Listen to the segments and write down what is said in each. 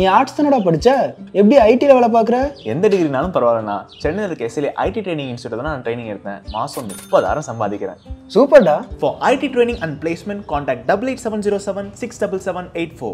நீ ஆர்ட்ஸ் தானடா படிச்ச, எப்படி ஐடில வேலை பார்க்குற? எந்த டிகிரினாலும் பரவாயில்லண்ணா. சென்னையில் இருக்க எஸ்எல்ஏ ஐடி ட்ரைனிங் இன்ஸ்டியூட் தான் நான் ட்ரைனிங் எடுத்தேன். மாதம் 30,000 சம்பாதிக்கிறேன். சூப்பர்டா. For IT training and placement contact 8870767784.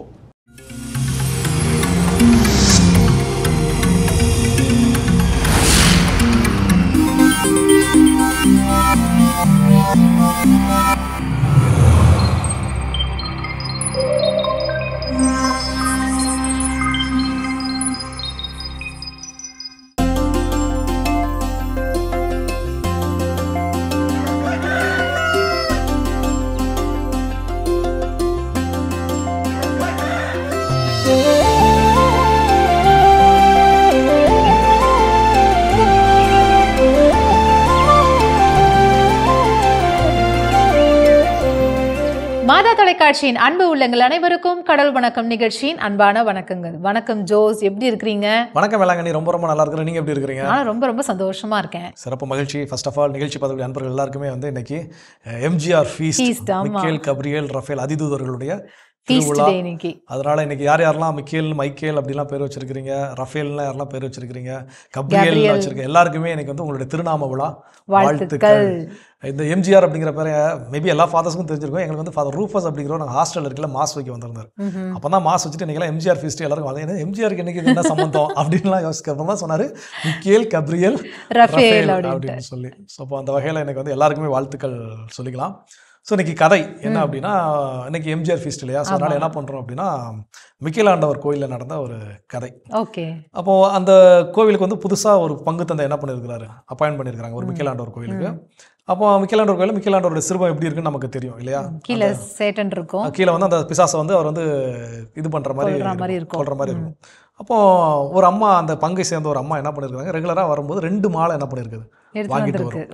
மாதா தொலைக்காட்சியின் அன்பு உள்ளங்கள் அனைவருக்கும் கடல் வணக்கம் நிகழ்ச்சியின் அன்பான வணக்கங்கள். வணக்கம் ஜோஸ், எப்படி இருக்கிறீங்க? வணக்கம் வேளாங்கண்ணி, ரொம்ப நல்லா இருக்கிறேன். நீங்க எப்படி இருக்கிறீங்க? நான் ரொம்ப சந்தோஷமா இருக்கேன். சிறப்பு மகிழ்ச்சி. ஃபர்ஸ்ட் ஆஃப் ஆல் நிகழ்ச்சி பார்க்கக்கூடிய அன்பர்கள் எல்லாருக்குமே இன்னைக்கு MGR feast, Michael, Gabriel, Raphael அதிதூதர்களுடைய திருவிழா. அதனால இன்னைக்கு யாரெல்லாம் மிக்கேல், மைக்கேல் அப்படிலாம் பேர் வச்சிருக்கிறீங்க, ரஃபேல்னா யாரெல்லாம் பேர் வச்சிருக்கிறீங்க, கப்ரியேல் வச்சிருக்கீங்க, எல்லாருக்குமே இன்னைக்கு உங்களுடைய திருநாம விழா வாழ்த்துக்கள். இந்த எம்ஜிஆர் அப்படிங்கிற பேரை மேபி எல்லா ஃபாதர்ஸ்க்கும் தெரிஞ்சிருக்கும். எங்களுக்கு ஃபாதர் ரூஃபஸ் அப்படிங்கிற நாங்கள் ஹாஸ்டல் இருக்கல மாஸ் வைக்க வந்திருந்தார். அப்போ தான் மாஸ் வச்சுட்டு இன்னைக்கு எம்ஜிஆர் ஃபீஸ்ட் எல்லாருக்கும் வந்து எம்ஜிஆருக்கு இன்னைக்கு என்ன சம்பந்தம் அப்படின்லாம் யோசிக்கிறப்ப தான் சொன்னார் மிக்கேல், கப்ரியேல், ரஃபேல் அப்படின்னு சொல்லி. ஸோ அப்போ அந்த வகையில் எனக்கு எல்லாருக்குமே வாழ்த்துக்கள் சொல்லிக்கலாம். ஸோ இன்னைக்கு கதை என்ன அப்படின்னா, இன்னைக்கு எம்ஜிஆர் ஃபீஸ்ட் இல்லையா, ஸோ அதனால் என்ன பண்ணுறோம் அப்படின்னா மிக்கேலாண்டவர் கோயிலில் நடந்த ஒரு கதை. ஓகே. அப்போது அந்த கோவிலுக்கு புதுசாக ஒரு பங்கு தந்தை என்ன பண்ணியிருக்கிறாரு, அப்பாயின்ட் பண்ணியிருக்கிறாங்க ஒரு மிக்கேலாண்டவர் கோயிலுக்கு. அப்போ மிக்கேலாண்டவர் கோயில் மிக்கேலாண்டவருடைய சிறுவம் எப்படி இருக்குன்னு நமக்கு தெரியும் இல்லையா. கீழே சேட்டன் இருக்கும், கீழே அந்த பிசாசை அவர் இது பண்ணுற மாதிரி கொள்ற மாதிரி இருக்கும். அப்போ ஒரு அம்மா, அந்த பங்கை சேர்ந்த ஒரு அம்மா என்ன பண்ணியிருக்காங்க, ரெகுலராக வரும்போது 2 மாலை என்ன பண்ணியிருக்குது வாங்கிட்டு வரும்.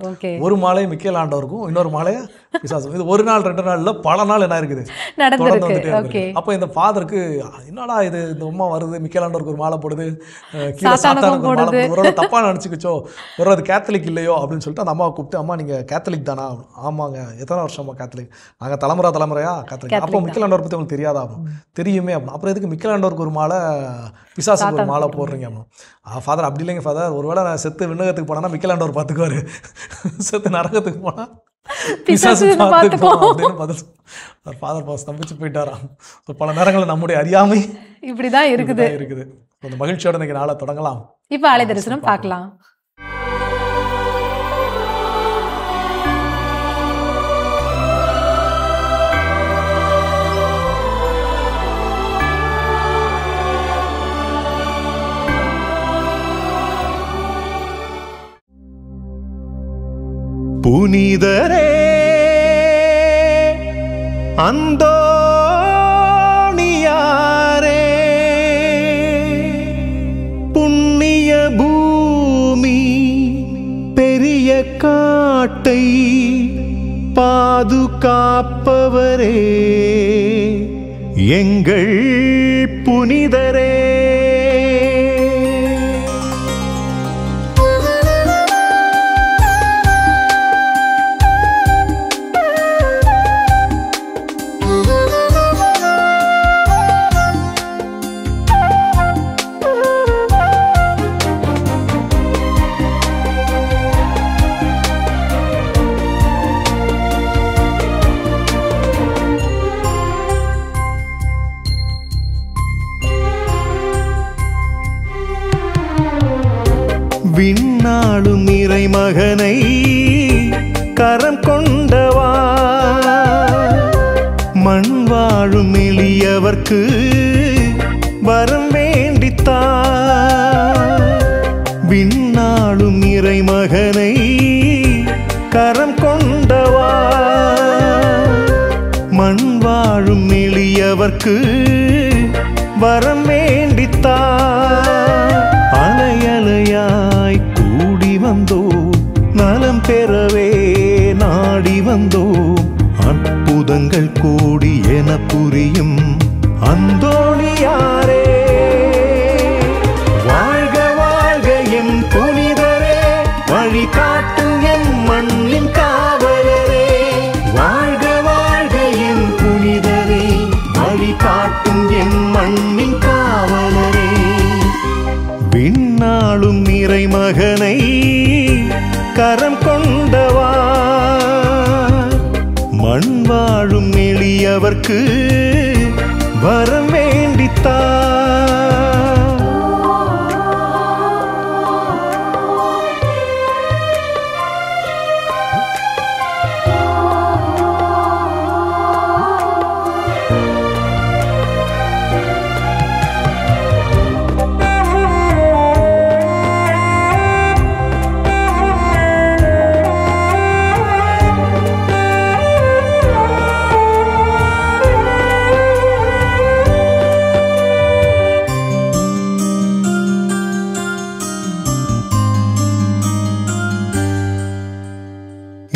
ஒரு மாலை மிக்கேலாண்டவருக்கும், இன்னொரு மாலையை பிசாசு. இது ஒரு நாள் 2 நாள்ல பல நாள் என்ன இருக்குது தொடர்ந்து வந்துட்டே இருக்கு. அப்போ இந்த ஃபாதருக்கு என்னடா இது, இந்த அம்மா வருது மிக்கேலாண்டவருக்கு ஒரு மாலை போடுது, கீழே சாத்தானுக்கு ஒரு மாலை போடுது, ஒரு தப்பா நினச்சிக்கிச்சோ, ஒரு அது கேத்தலிக் இல்லையோ அப்படின்னு சொல்லிட்டு அந்த அம்மாவை கூப்பிட்டு, அம்மா நீங்க கேத்தலிக் தானா? ஆமாங்க. எத்தனை வருஷமா கேத்தலிக்? நாங்கள் தலைமுறையா கேத்தலிக். அப்போ மிக்கேலாண்டவர் பற்றி உங்களுக்கு தெரியாதா? தெரியுமே. அப்புறம் எதுக்கு மிக்கேலாண்டவருக்கு ஒரு மாலை, பிசாசுக்கு ஒரு மாலை போடுறீங்க? ஃபாதர் அப்படி இல்லைங்க ஃபாதர், ஒருவேளை நான் செத்து விண்ணகத்துக்கு போனா மிக்கேலாண்டவர் பார்த்துக்குவாரு, செத்து நரகத்துக்கு போனா பிசாசு பார்த்துக்குவோம் அப்படின்னு பதில் ஃபாதர் பாஸ் நம்பிச்சு போயிட்டாராம். பல நேரங்களில் நம்முடைய அறியாமை இப்படிதான் இருக்குது. அந்த மகிழ்ச்சியோட இன்னைக்கு நாளை தொடங்கலாம். இப்போ ஆலய தரிசனம் பார்க்கலாம். புனிதரே அந்தோணியாரே, புண்ணிய பூமி பெரிய காட்டை பாதுகாப்பவரே, எங்கள் புனிதரே. விண்ணாளும் இறைமகனை கரம் கொண்டவா, மண் வாழும் எளியவர்க்கு வரம் வேண்டித்தா. விண்ணாளும் இறைமகனை கரம் கொண்டவா, மண் வாழும் எளியவர்க்கு வரம் வேண்டித்தா. அலையலையாய் கூடி வந்தோம், நலம் பெறவே நாடி வந்தோம், அற்புதங்கள் கோடி என புரியும் அந்தோணியாரே. வாழ்க வாழ்க என் புனிதரே, வழி காட்டும் என் மண்ணின் காவலரே. வாழ்க வாழ்க என் புனிதரே, வழி காட்டும் கரம் கொண்டவா மண் வாழும் எளியவர்க்கு வரம் வேண்டித்தா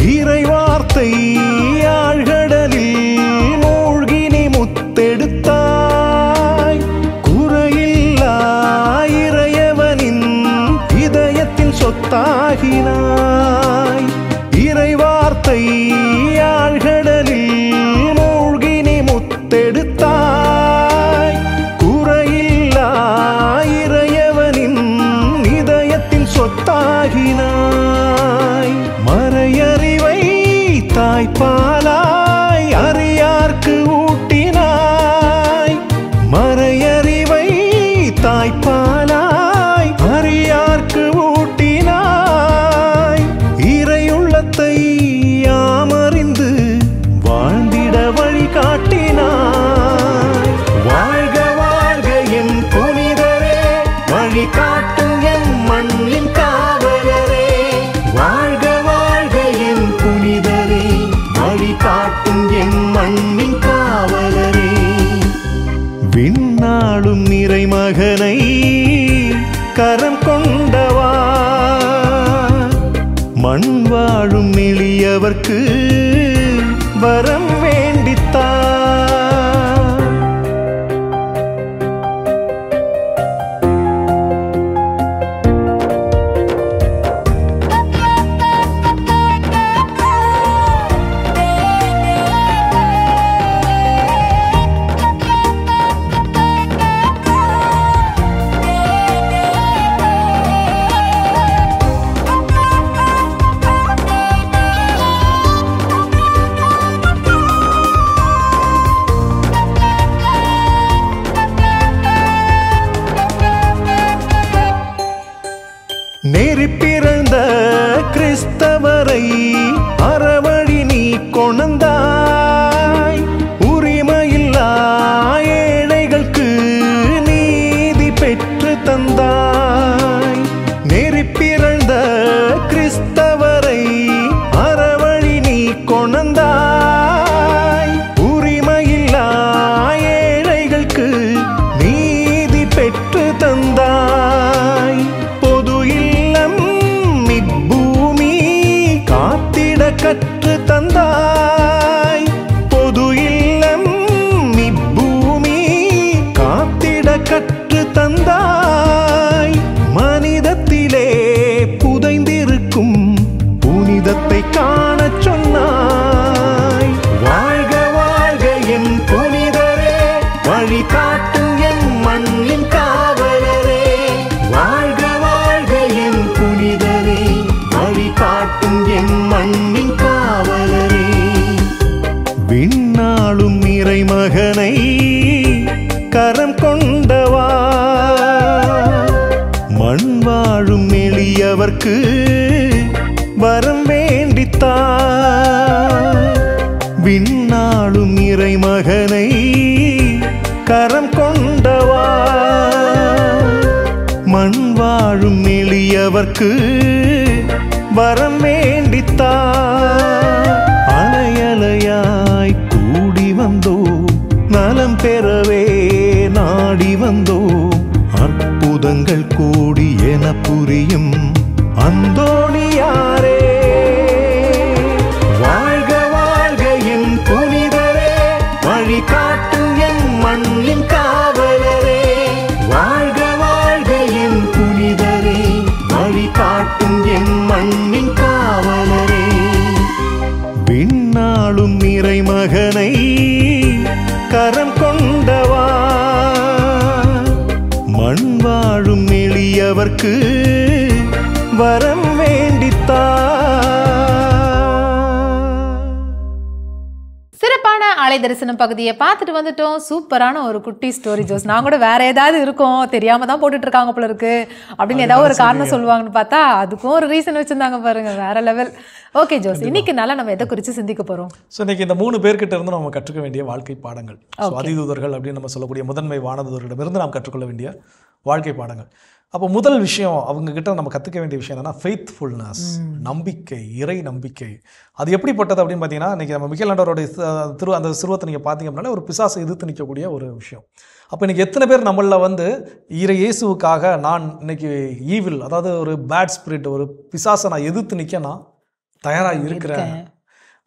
இறைவார்த்தை ஆழ்கடலில் மூழ்கினி முத்தெடுத்தாய் குறையில்லா இறையவனின் இதயத்தின் சொத்தாகினாய் இறைவார்த்தை ஆழ்கடலில் மூழ்கினி முத்தெடுத்தாய் குறையில்லா இறையவனின் இதயத்தின் சொத்தாகினாய் மறையறிவை தாய்ப்பாலாய் அறியார்க்கு ஊட்டினாய் மறையறிவை தாய்ப்பாலாய் அறியார்க்கு ஊட்டினாய் இறையுள்ளத்தை யாமறிந்து வாழ்ந்திட வழி காட்டினாய் வாழ்க வாழ்க என் புனிதரே வழி காட்டும் என் மண்ணின் காவலரே வாழ்க வாழ்க என் புனிதரே வழி காட்டும் என் மண்ணின் காவலரே விண்ணாளும் நிறைமகனை கரம் கொண்டவா மண் வாழும் எளியவர்க்கு வரம் வேண்டித்தா நெறி பிறந்த கிறிஸ்தவரை அறவழி நீ கொணந்தாய் உரிமையில்லா ஏழைகளுக்கு நீதி பெற்று தந்தாய் நெறி பிறந்த கிறிஸ்தவரை அறவழி நீ கொணந்தாய் உரிமையில்லா ஏழைகளுக்கு நீதி பெற்று தந்தாய் கற்று தந்தாய் பொது இல்லம் இப்பூமி காத்திட கற்று தந்தாய் மனிதத்திலே புதைந்திருக்கும் புனிதத்தை காணச் சொன்னாய் வாழ்க வாழ்க என் புனிதரே வழி காட்டும் என் மண்ணின் காவலரே வாழ்க வாழ்க என் புனிதரே வழி காட்டும் என் மண்ணின் காவலரே விண்ணாளும் இறைமகனை கரம் கொண்டவா மண் வாழும் எளியவர்க்கு வரம் வேண்டித்தா விண்ணாளும் இறைமகனை கரம் கொண்டவா மண் வாழும் எளியவர்க்கு வரம் வேண்டித்தா அலையலையாய் கூடி வந்தோ நலம் பெறவே நாடி வந்தோ அற்புதங்கள் கூடி என புரியும் அந்தோணியாரே வாழ்க வாழ்க என் புனிதரே வழி காட்டும் என் மண்ணின் காவலரே வாழ்க வாழ்க என் புனிதரே வழி காட்டும் என் மண்ணின் காவலரே விண்ணாளும் இறைமகனை கரம் கொண்டவா மண் வாழும் எளியவர்க்கு வரம் வேண்டித்தா காலை தரிசனம் பகுதியை பார்த்துட்டு வந்துட்டோம். சூப்பரான ஒரு குட்டி ஸ்டோரி ஜோஸ். நான் கூட வேற ஏதாவது இருக்கும் தெரியாம தான் போட்டுட்டு இருக்காங்க போல இருக்கு அப்படின்னு ஏதாவது ஒரு காரணம் சொல்லுவாங்கன்னு பார்த்தா அதுக்கும் ஒரு ரீசன் வச்சிருந்தாங்க பாருங்க, வேற லெவல். ஓகே ஜோஸ், இன்னைக்கு நல்லா நம்ம எதை குறித்து சிந்திக்க போறோம்? ஸோ இன்னைக்கு இந்த 3 பேர்கிட்ட இருந்து நம்ம கற்றுக்க வேண்டிய வாழ்க்கை பாடங்கள், அதிதூதர்கள் அப்படின்னு நம்ம சொல்லக்கூடிய முதன்மை வானதூதர்களிடமிருந்து நாம் கற்றுக்கொள்ள வேண்டிய வாழ்க்கை பாடங்கள். அப்போ முதல் விஷயம் அவங்க கிட்ட நம்ம கற்றுக்க வேண்டிய விஷயம் என்னன்னா ஃபெய்த்ஃபுல்னஸ், நம்பிக்கை, இறை நம்பிக்கை. அது எப்படிப்பட்டது அப்படின்னு பார்த்தீங்கன்னா, இன்றைக்கி நம்ம மிக்கேல் ஆண்டவரோட அந்த சிறுவத்தை நீங்கள் பார்த்தீங்க அப்படின்னா ஒரு பிசாசை எதிர்த்து நிற்கக்கூடிய ஒரு விஷயம். அப்போ இன்றைக்கி எத்தனை பேர் நம்மளில் இறை இயேசுவுக்காக நான் இன்னைக்கு ஈவில், அதாவது ஒரு பேட் ஸ்பிரிட், ஒரு பிசாசை நான் எதிர்த்து நிற்க நான் தயாராக இருக்கிறேன்.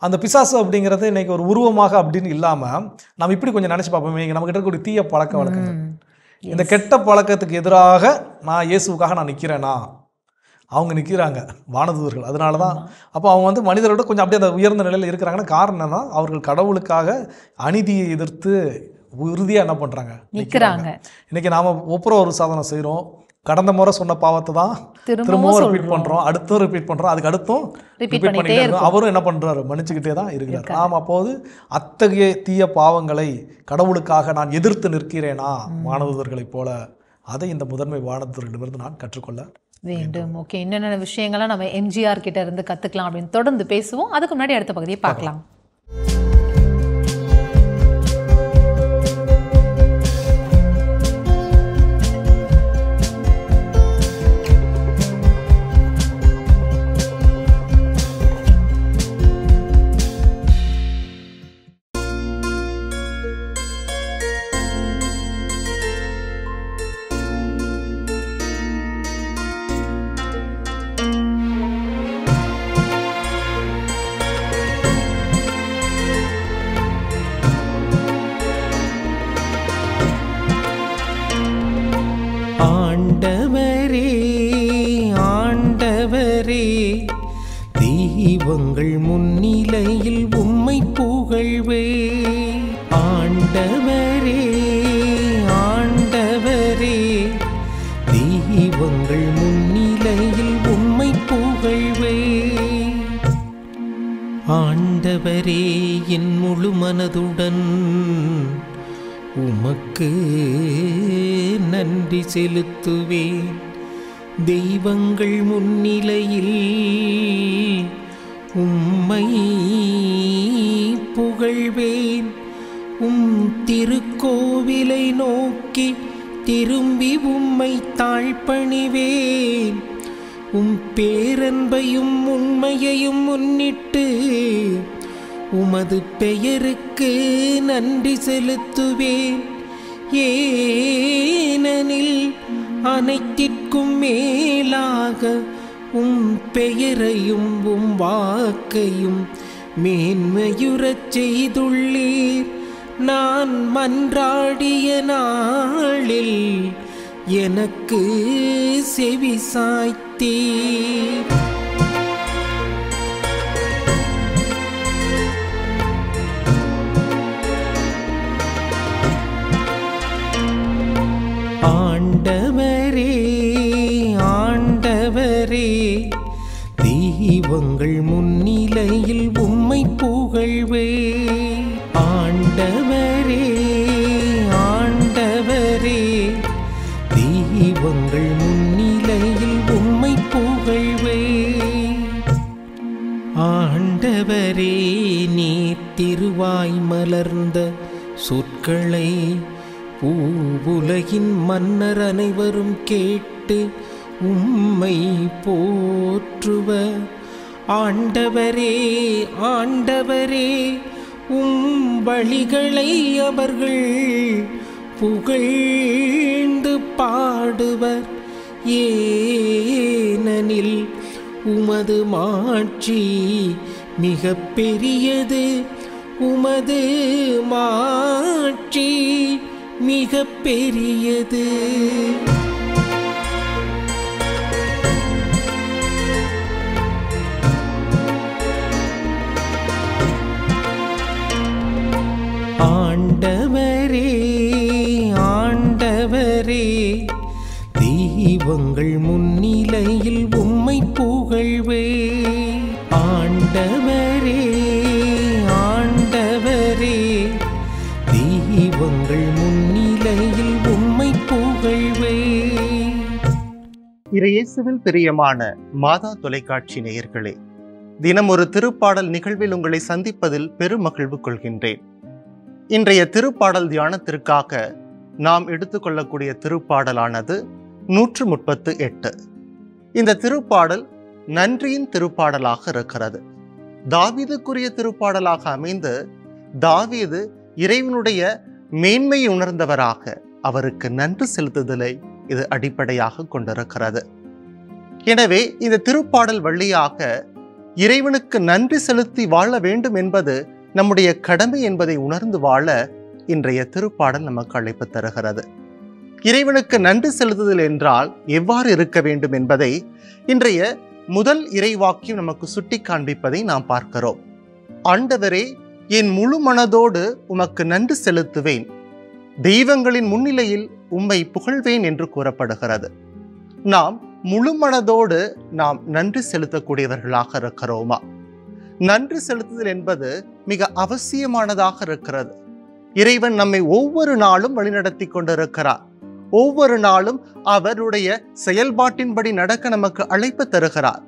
அந்த பிசாசு அப்படிங்கிறது இன்றைக்கி ஒரு உருவமாக அப்படின்னு இல்லாமல் நம்ம இப்படி கொஞ்சம் நினச்சி பார்ப்போம். இங்கே நம்மகிட்ட இருக்கக்கூடிய தீய பழக்க வழக்கங்கள், இந்த கெட்ட பழக்கத்துக்கு எதிராக நான் இயேசுக்காக நான் நிற்கிறேனா, அவங்க நிற்கிறாங்க வானதூதர்கள். அதனால தான் அப்போ அவங்க மனிதரோட கொஞ்சம் அப்படியே அந்த உயர்ந்த நிலையில் இருக்கிறாங்கன்னா காரணம் என்னன்னா அவர்கள் கடவுளுக்காக அநீதியை எதிர்த்து உறுதியாக என்ன பண்ணுறாங்க, நிற்கிறாங்க. இன்றைக்கி நாம் ஒப்புறம் ஒரு சாதனை செய்கிறோம், கடந்த முறை சொன்ன பாவத்தை தான் திரும்பவும் ரிப்பீட் பண்ணுறோம், அடுத்தும் ரிப்பீட் பண்ணுறோம், அதுக்கு அடுத்தும் ரிப்பீட் பண்ணிட்டே இருக்கோம். அவரும் என்ன பண்ணுறாரு, மன்னிச்சுக்கிட்டே தான் இருக்கிறார். நாம் அப்போது அத்தகைய தீய பாவங்களை கடவுளுக்காக நான் எதிர்த்து நிற்கிறேனா வானதூதர்களைப் போல, அதை இந்த முதன்மை வானதூதர்களிடமிருந்து நான் கற்றுக்கொள்ள வேண்டும். ஓகே, என்னென்ன விஷயங்கள்லாம் நம்ம எம்ஜிஆர் கிட்ட இருந்து கற்றுக்கலாம் அப்படின்னு தொடர்ந்து பேசுவோம். அதுக்கு முன்னாடி அடுத்த பகுதியை பார்க்கலாம். தெய்வங்கள் முன்னிலையில் உம்மை புகழ்வே. ஆண்டவரே ஆண்டவரே, தெய்வங்கள் முன்னிலையில் உம்மை புகழ்வே. ஆண்டவரே, என் முழு மனதுடன் உமக்கு நன்றி செலுத்துவேன். தெய்வங்கள் முன்னிலையில் உம்மை புகழ்வேன். திருக்கோவிலை நோக்கி திரும்பி உம்மை தாழ்பணிவேன். பேரன்பையும் உண்மையையும் முன்னிட்டு உமது பெயருக்கு நன்றி செலுத்துவேன். ஏனெனில் அனைத்திற்கும் மேலாக பெயரையும் வாக்கையும் மேன்மையுறச் செய்துள்ளீர். நான் மன்றாடிய நாளில் எனக்கு செவி சாய்த்தீர். ஆண்டவரே ஆண்டவரே, தெய்வங்கள் முன்னிலையில் உம்மை புகழ்வே. ஆண்டவரே ஆண்டவரே, தெய்வங்கள் முன்னிலையில் உம்மை புகழ்வே. ஆண்டவரே, நீர் திருவாய் மலர்ந்த சொற்களை பூவுலகின் மன்னர் அனைவரும் கேட்டு உம்மை போற்றுவர். ஆண்டவரே ஆண்டவரே, வழிகளை அவர்கள் புகழ்ந்து பாடுவர். ஏனெனில் உமது மாட்சி மிக பெரியது, உமது மாட்சி மிக பெரியது. ஆண்டவரே ஆண்டவரே, தெய்வங்கள் முன்னிலையில் உம்மை புகழ்வே. ஆண்டவரே ஆண்டவரே, உங்கள் முன்னிலையில் உம்மை புகழ்வேன். இறையேசுவில் பிரியமான மாதா தொலைக்காட்சி நேயர்களே, தினம் ஒரு திருப்பாடல் நிகழ்வில் உங்களை சந்திப்பதில் பெருமகிழ்வு கொள்கின்றேன். இன்றைய திருப்பாடல் தியானத்திற்காக நாம் எடுத்துக்கொள்ளக்கூடிய திருப்பாடலானது 138. இந்த திருப்பாடல் நன்றியின் திருப்பாடலாக இருக்கிறது. தாவீதுக்குரிய திருப்பாடலாக அமைந்து தாவீது இறைவனுடைய மேன்மையை உணர்ந்தவராக அவருக்கு நன்றி செலுத்துதலை இது அடிப்படையாக கொண்டிருக்கிறது. எனவே இந்த திருப்பாடல் வழியாக இறைவனுக்கு நன்றி செலுத்தி வாழ வேண்டும் என்பது நம்முடைய கடமை என்பதை உணர்ந்து வாழ இன்றைய திருப்பாடல் நமக்கு அழைப்பு தருகிறது. இறைவனுக்கு நன்றி செலுத்துதல் என்றால் எவ்வாறு இருக்க வேண்டும் என்பதை இன்றைய முதல் இறைவாக்கியம் நமக்கு சுட்டி காண்பிப்பதை நாம் பார்க்கிறோம். ஆண்டவரே, என் முழு மனதோடு உமக்கு நன்றி செலுத்துவேன், தெய்வங்களின் முன்னிலையில் உம்மை புகழ்வேன் என்று கூறப்படுகிறது. நாம் முழு மனதோடு நாம் நன்றி செலுத்தக்கூடியவர்களாக இருக்கிறோமா? நன்றி செலுத்துதல் என்பது மிக அவசியமானதாக இருக்கிறது. இறைவன் நம்மை ஒவ்வொரு நாளும் வழிநடத்தி கொண்டிருக்கிறார். ஒவ்வொரு நாளும் அவருடைய செயல்பாட்டின்படி நடக்க நமக்கு அழைப்பு தருகிறார்.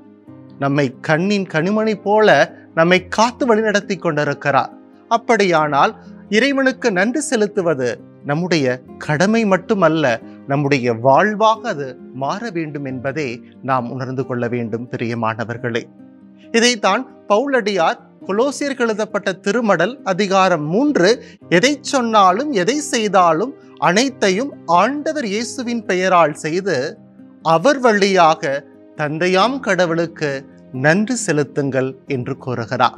நம்மை கண்ணின் கனிமணி போல நம்மை காத்து வழிநடத்தி கொண்டிருக்கிறார். அப்படியானால் இறைவனுக்கு நன்றி செலுத்துவது நம்முடைய கடமை மட்டுமல்ல, நம்முடைய வாழ்வாக அது மாற வேண்டும் என்பதை நாம் உணர்ந்து கொள்ள வேண்டும். பிரியமானவர்களே, இதைத்தான் பவுலடியார் கொலோசியருக்கு எழுதப்பட்ட திருமடல் அதிகாரம் 3 எதை சொன்னாலும் எதை செய்தாலும் அனைத்தையும் ஆண்டவர் இயேசுவின் பெயரால் செய்து அவர் வழியாக தந்தையாம் கடவுளுக்கு நன்றி செலுத்துங்கள் என்று கூறுகிறார்.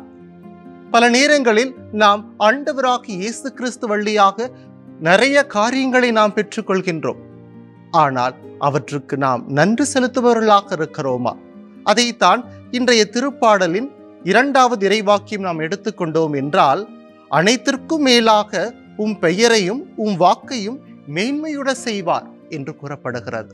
பல நேரங்களில் நாம் ஆண்டவராகிய இயேசு கிறிஸ்து வழியாக நிறைய காரியங்களை நாம் பெற்றுக்கொள்கின்றோம். ஆனால் அவற்றுக்கு நாம் நன்றி செலுத்துபவர்களாக இருக்கிறோமா? அதைத்தான் இன்றைய திருப்பாடலின் 2வது இறைவாக்கியம் நாம் எடுத்துக்கொண்டோம் என்றால், அனைத்திற்கும் மேலாக உம் பெயரையும் உம் வாக்கையும் மேன்மையுட செய்வார் என்று கூறப்படுகிறது.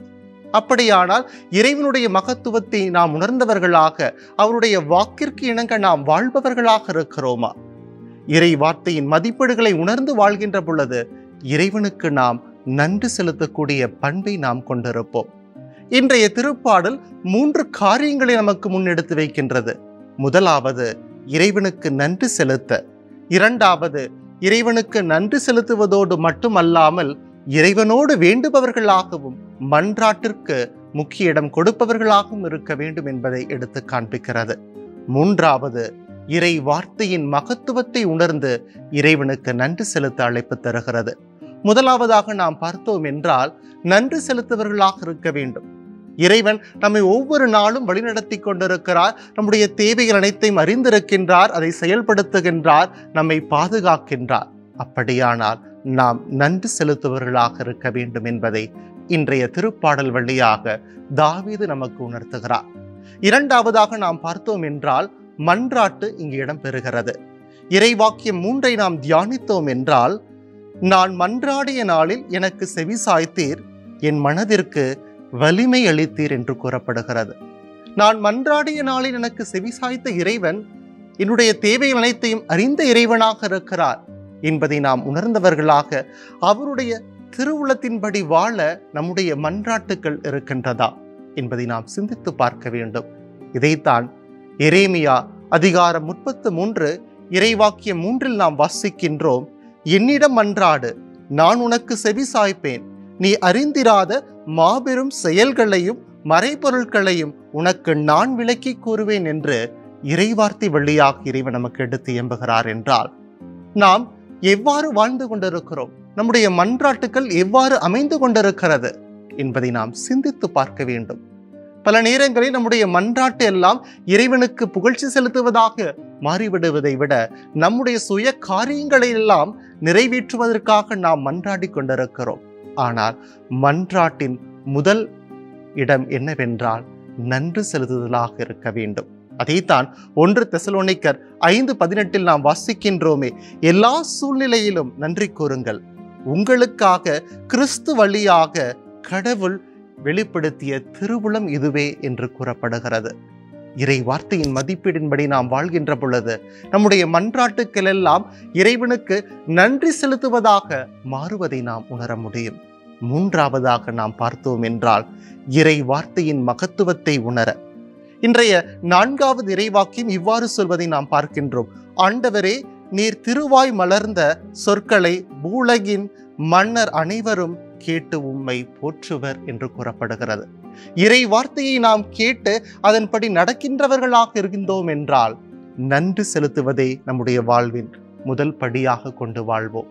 அப்படியானால் இறைவனுடைய மகத்துவத்தை நாம் உணர்ந்தவர்களாக, அவருடைய வாக்கிற்கு இணங்க நாம் வாழ்பவர்களாக இருக்கிறோமா? இறை வார்த்தையின் மதிப்பீடுகளை உணர்ந்து வாழ்கின்ற பொழுது இறைவனுக்கு நாம் நன்றி செலுத்தக்கூடிய பண்பை நாம் கொண்டிருப்போம். இன்றைய திருப்பாடல் 3 காரியங்களை நமக்கு முன்னெடுத்து வைக்கின்றது. முதலாவது, இறைவனுக்கு நன்றி செலுத்த. 2வது, இறைவனுக்கு நன்றி செலுத்துவதோடு மட்டுமல்லாமல் இறைவனோடு வேண்டுபவர்களாகவும் மன்றாட்டிற்கு முக்கிய இடம் கொடுப்பவர்களாகவும் இருக்க வேண்டும் என்பதை எடுத்து காண்பிக்கிறது. 3வது, இறை வார்த்தையின் மகத்துவத்தை உணர்ந்து இறைவனுக்கு நன்றி செலுத்த அழைப்பு தருகிறது. முதலாவதாக நாம் பார்த்தோம் என்றால், நன்றி செலுத்துபவர்களாக இருக்க வேண்டும். இறைவன் நம்மை ஒவ்வொரு நாளும் வழிநடத்தி கொண்டிருக்கிறார். நம்முடைய தேவைகள் அனைத்தையும் அறிந்திருக்கின்றார், அதை செயல்படுத்துகின்றார், நம்மை பாதுகாக்கின்றார். அப்படியானால் நாம் நன்றி செலுத்துபவர்களாக இருக்க வேண்டும் என்பதை இன்றைய திருப்பாடல் வழியாக தாவீது நமக்கு உணர்த்துகிறார். 2வதாக நாம் பார்த்தோம் என்றால், மன்றாட்டு இங்கு இடம் பெறுகிறது. இறைவாக்கியம் 3 நாம் தியானித்தோம் என்றால், நான் மன்றாடிய நாளில் எனக்கு செவி சாய்த்தீர், என் மனதிற்கு வலிமை அளித்தீர் என்று கூறப்படுகிறது. நான் மன்றாடிய நாளில் எனக்கு செவி சாய்த்த இறைவன் என்னுடைய தேவைகள் அனைத்தையும் அறிந்த இறைவனாக இருக்கிறார் என்பதை நாம் உணர்ந்தவர்களாக அவருடைய திருவுளத்தின்படி வாழ நம்முடைய மன்றாட்டுக்கள் இருக்கின்றதா என்பதை நாம் சிந்தித்து பார்க்க வேண்டும். இதைத்தான் எரேமியா அதிகாரம் 33 இறைவாக்கியம் 3 நாம் வாசிக்கின்றோம். என்னிடம் மன்றாடு, நான் உனக்கு செவி சாய்ப்பேன், நீ அறிந்திராத மாபெரும் செயல்களையும் மறைபொருட்களையும் உனக்கு நான் விளக்கி கூறுவேன் என்று இறைவார்த்தை வழியாக இறைவன் நமக்கு எடுத்து எம்புகிறார் என்றால், நாம் எவ்வாறு வாழ்ந்து கொண்டிருக்கிறோம், நம்முடைய மன்றாட்டுக்கள் எவ்வாறு அமைந்து கொண்டிருக்கிறது என்பதை நாம் சிந்தித்து பார்க்க வேண்டும். பல நேரங்களில் நம்முடைய மன்றாட்டு எல்லாம் இறைவனுக்கு புகழ்ச்சி செலுத்துவதாக மாறிவிடுவதை விட நம்முடைய சுய காரியங்களை எல்லாம் நிறைவேற்றுவதற்காக நாம் மன்றாடி கொண்டிருக்கிறோம். ஆனால் மன்றாட்டின் முதல் இடம் என்னவென்றால் நன்றி செலுத்துதலாக இருக்க வேண்டும். அதைத்தான் 1 தெசலோனிக்கர் 5:18 நாம் வாசிக்கின்றோமே, எல்லா சூழ்நிலையிலும் நன்றி கூறுங்கள், உங்களுக்காக கிறிஸ்து வழியாக கடவுள் வெளிப்படுத்திய திருவுளம் இதுவே என்று கூறப்படுகிறது. இறை வார்த்தையின் மதிப்பீடின்படி நாம் வாழ்கின்ற பொழுது நம்முடைய மன்றாட்டுக்கள் எல்லாம் இறைவனுக்கு நன்றி செலுத்துவதாக மாறுவதை நாம் உணர முடியும். மூன்றாவதாக நாம் பார்த்தோம் என்றால் இறை வார்த்தையின் மகத்துவத்தை உணர இன்றைய 4வது இறைவாக்கியம் இவ்வாறு சொல்வதை நாம் பார்க்கின்றோம். ஆண்டவரே, நீர் திருவாய் மலர்ந்த சொற்களை பூலகின் மன்னர் அனைவரும் கேட்டு உம்மை போற்றுவர் என்று கூறப்படுகிறது. இறை வார்த்தையை நாம் கேட்டு அதன்படி நடக்கின்றவர்களாக இருக்கின்றோம் என்றால் நன்றி செலுத்துவதே நம்முடைய வாழ்வின் முதல் படியாக கொண்டு வாழ்வோம்.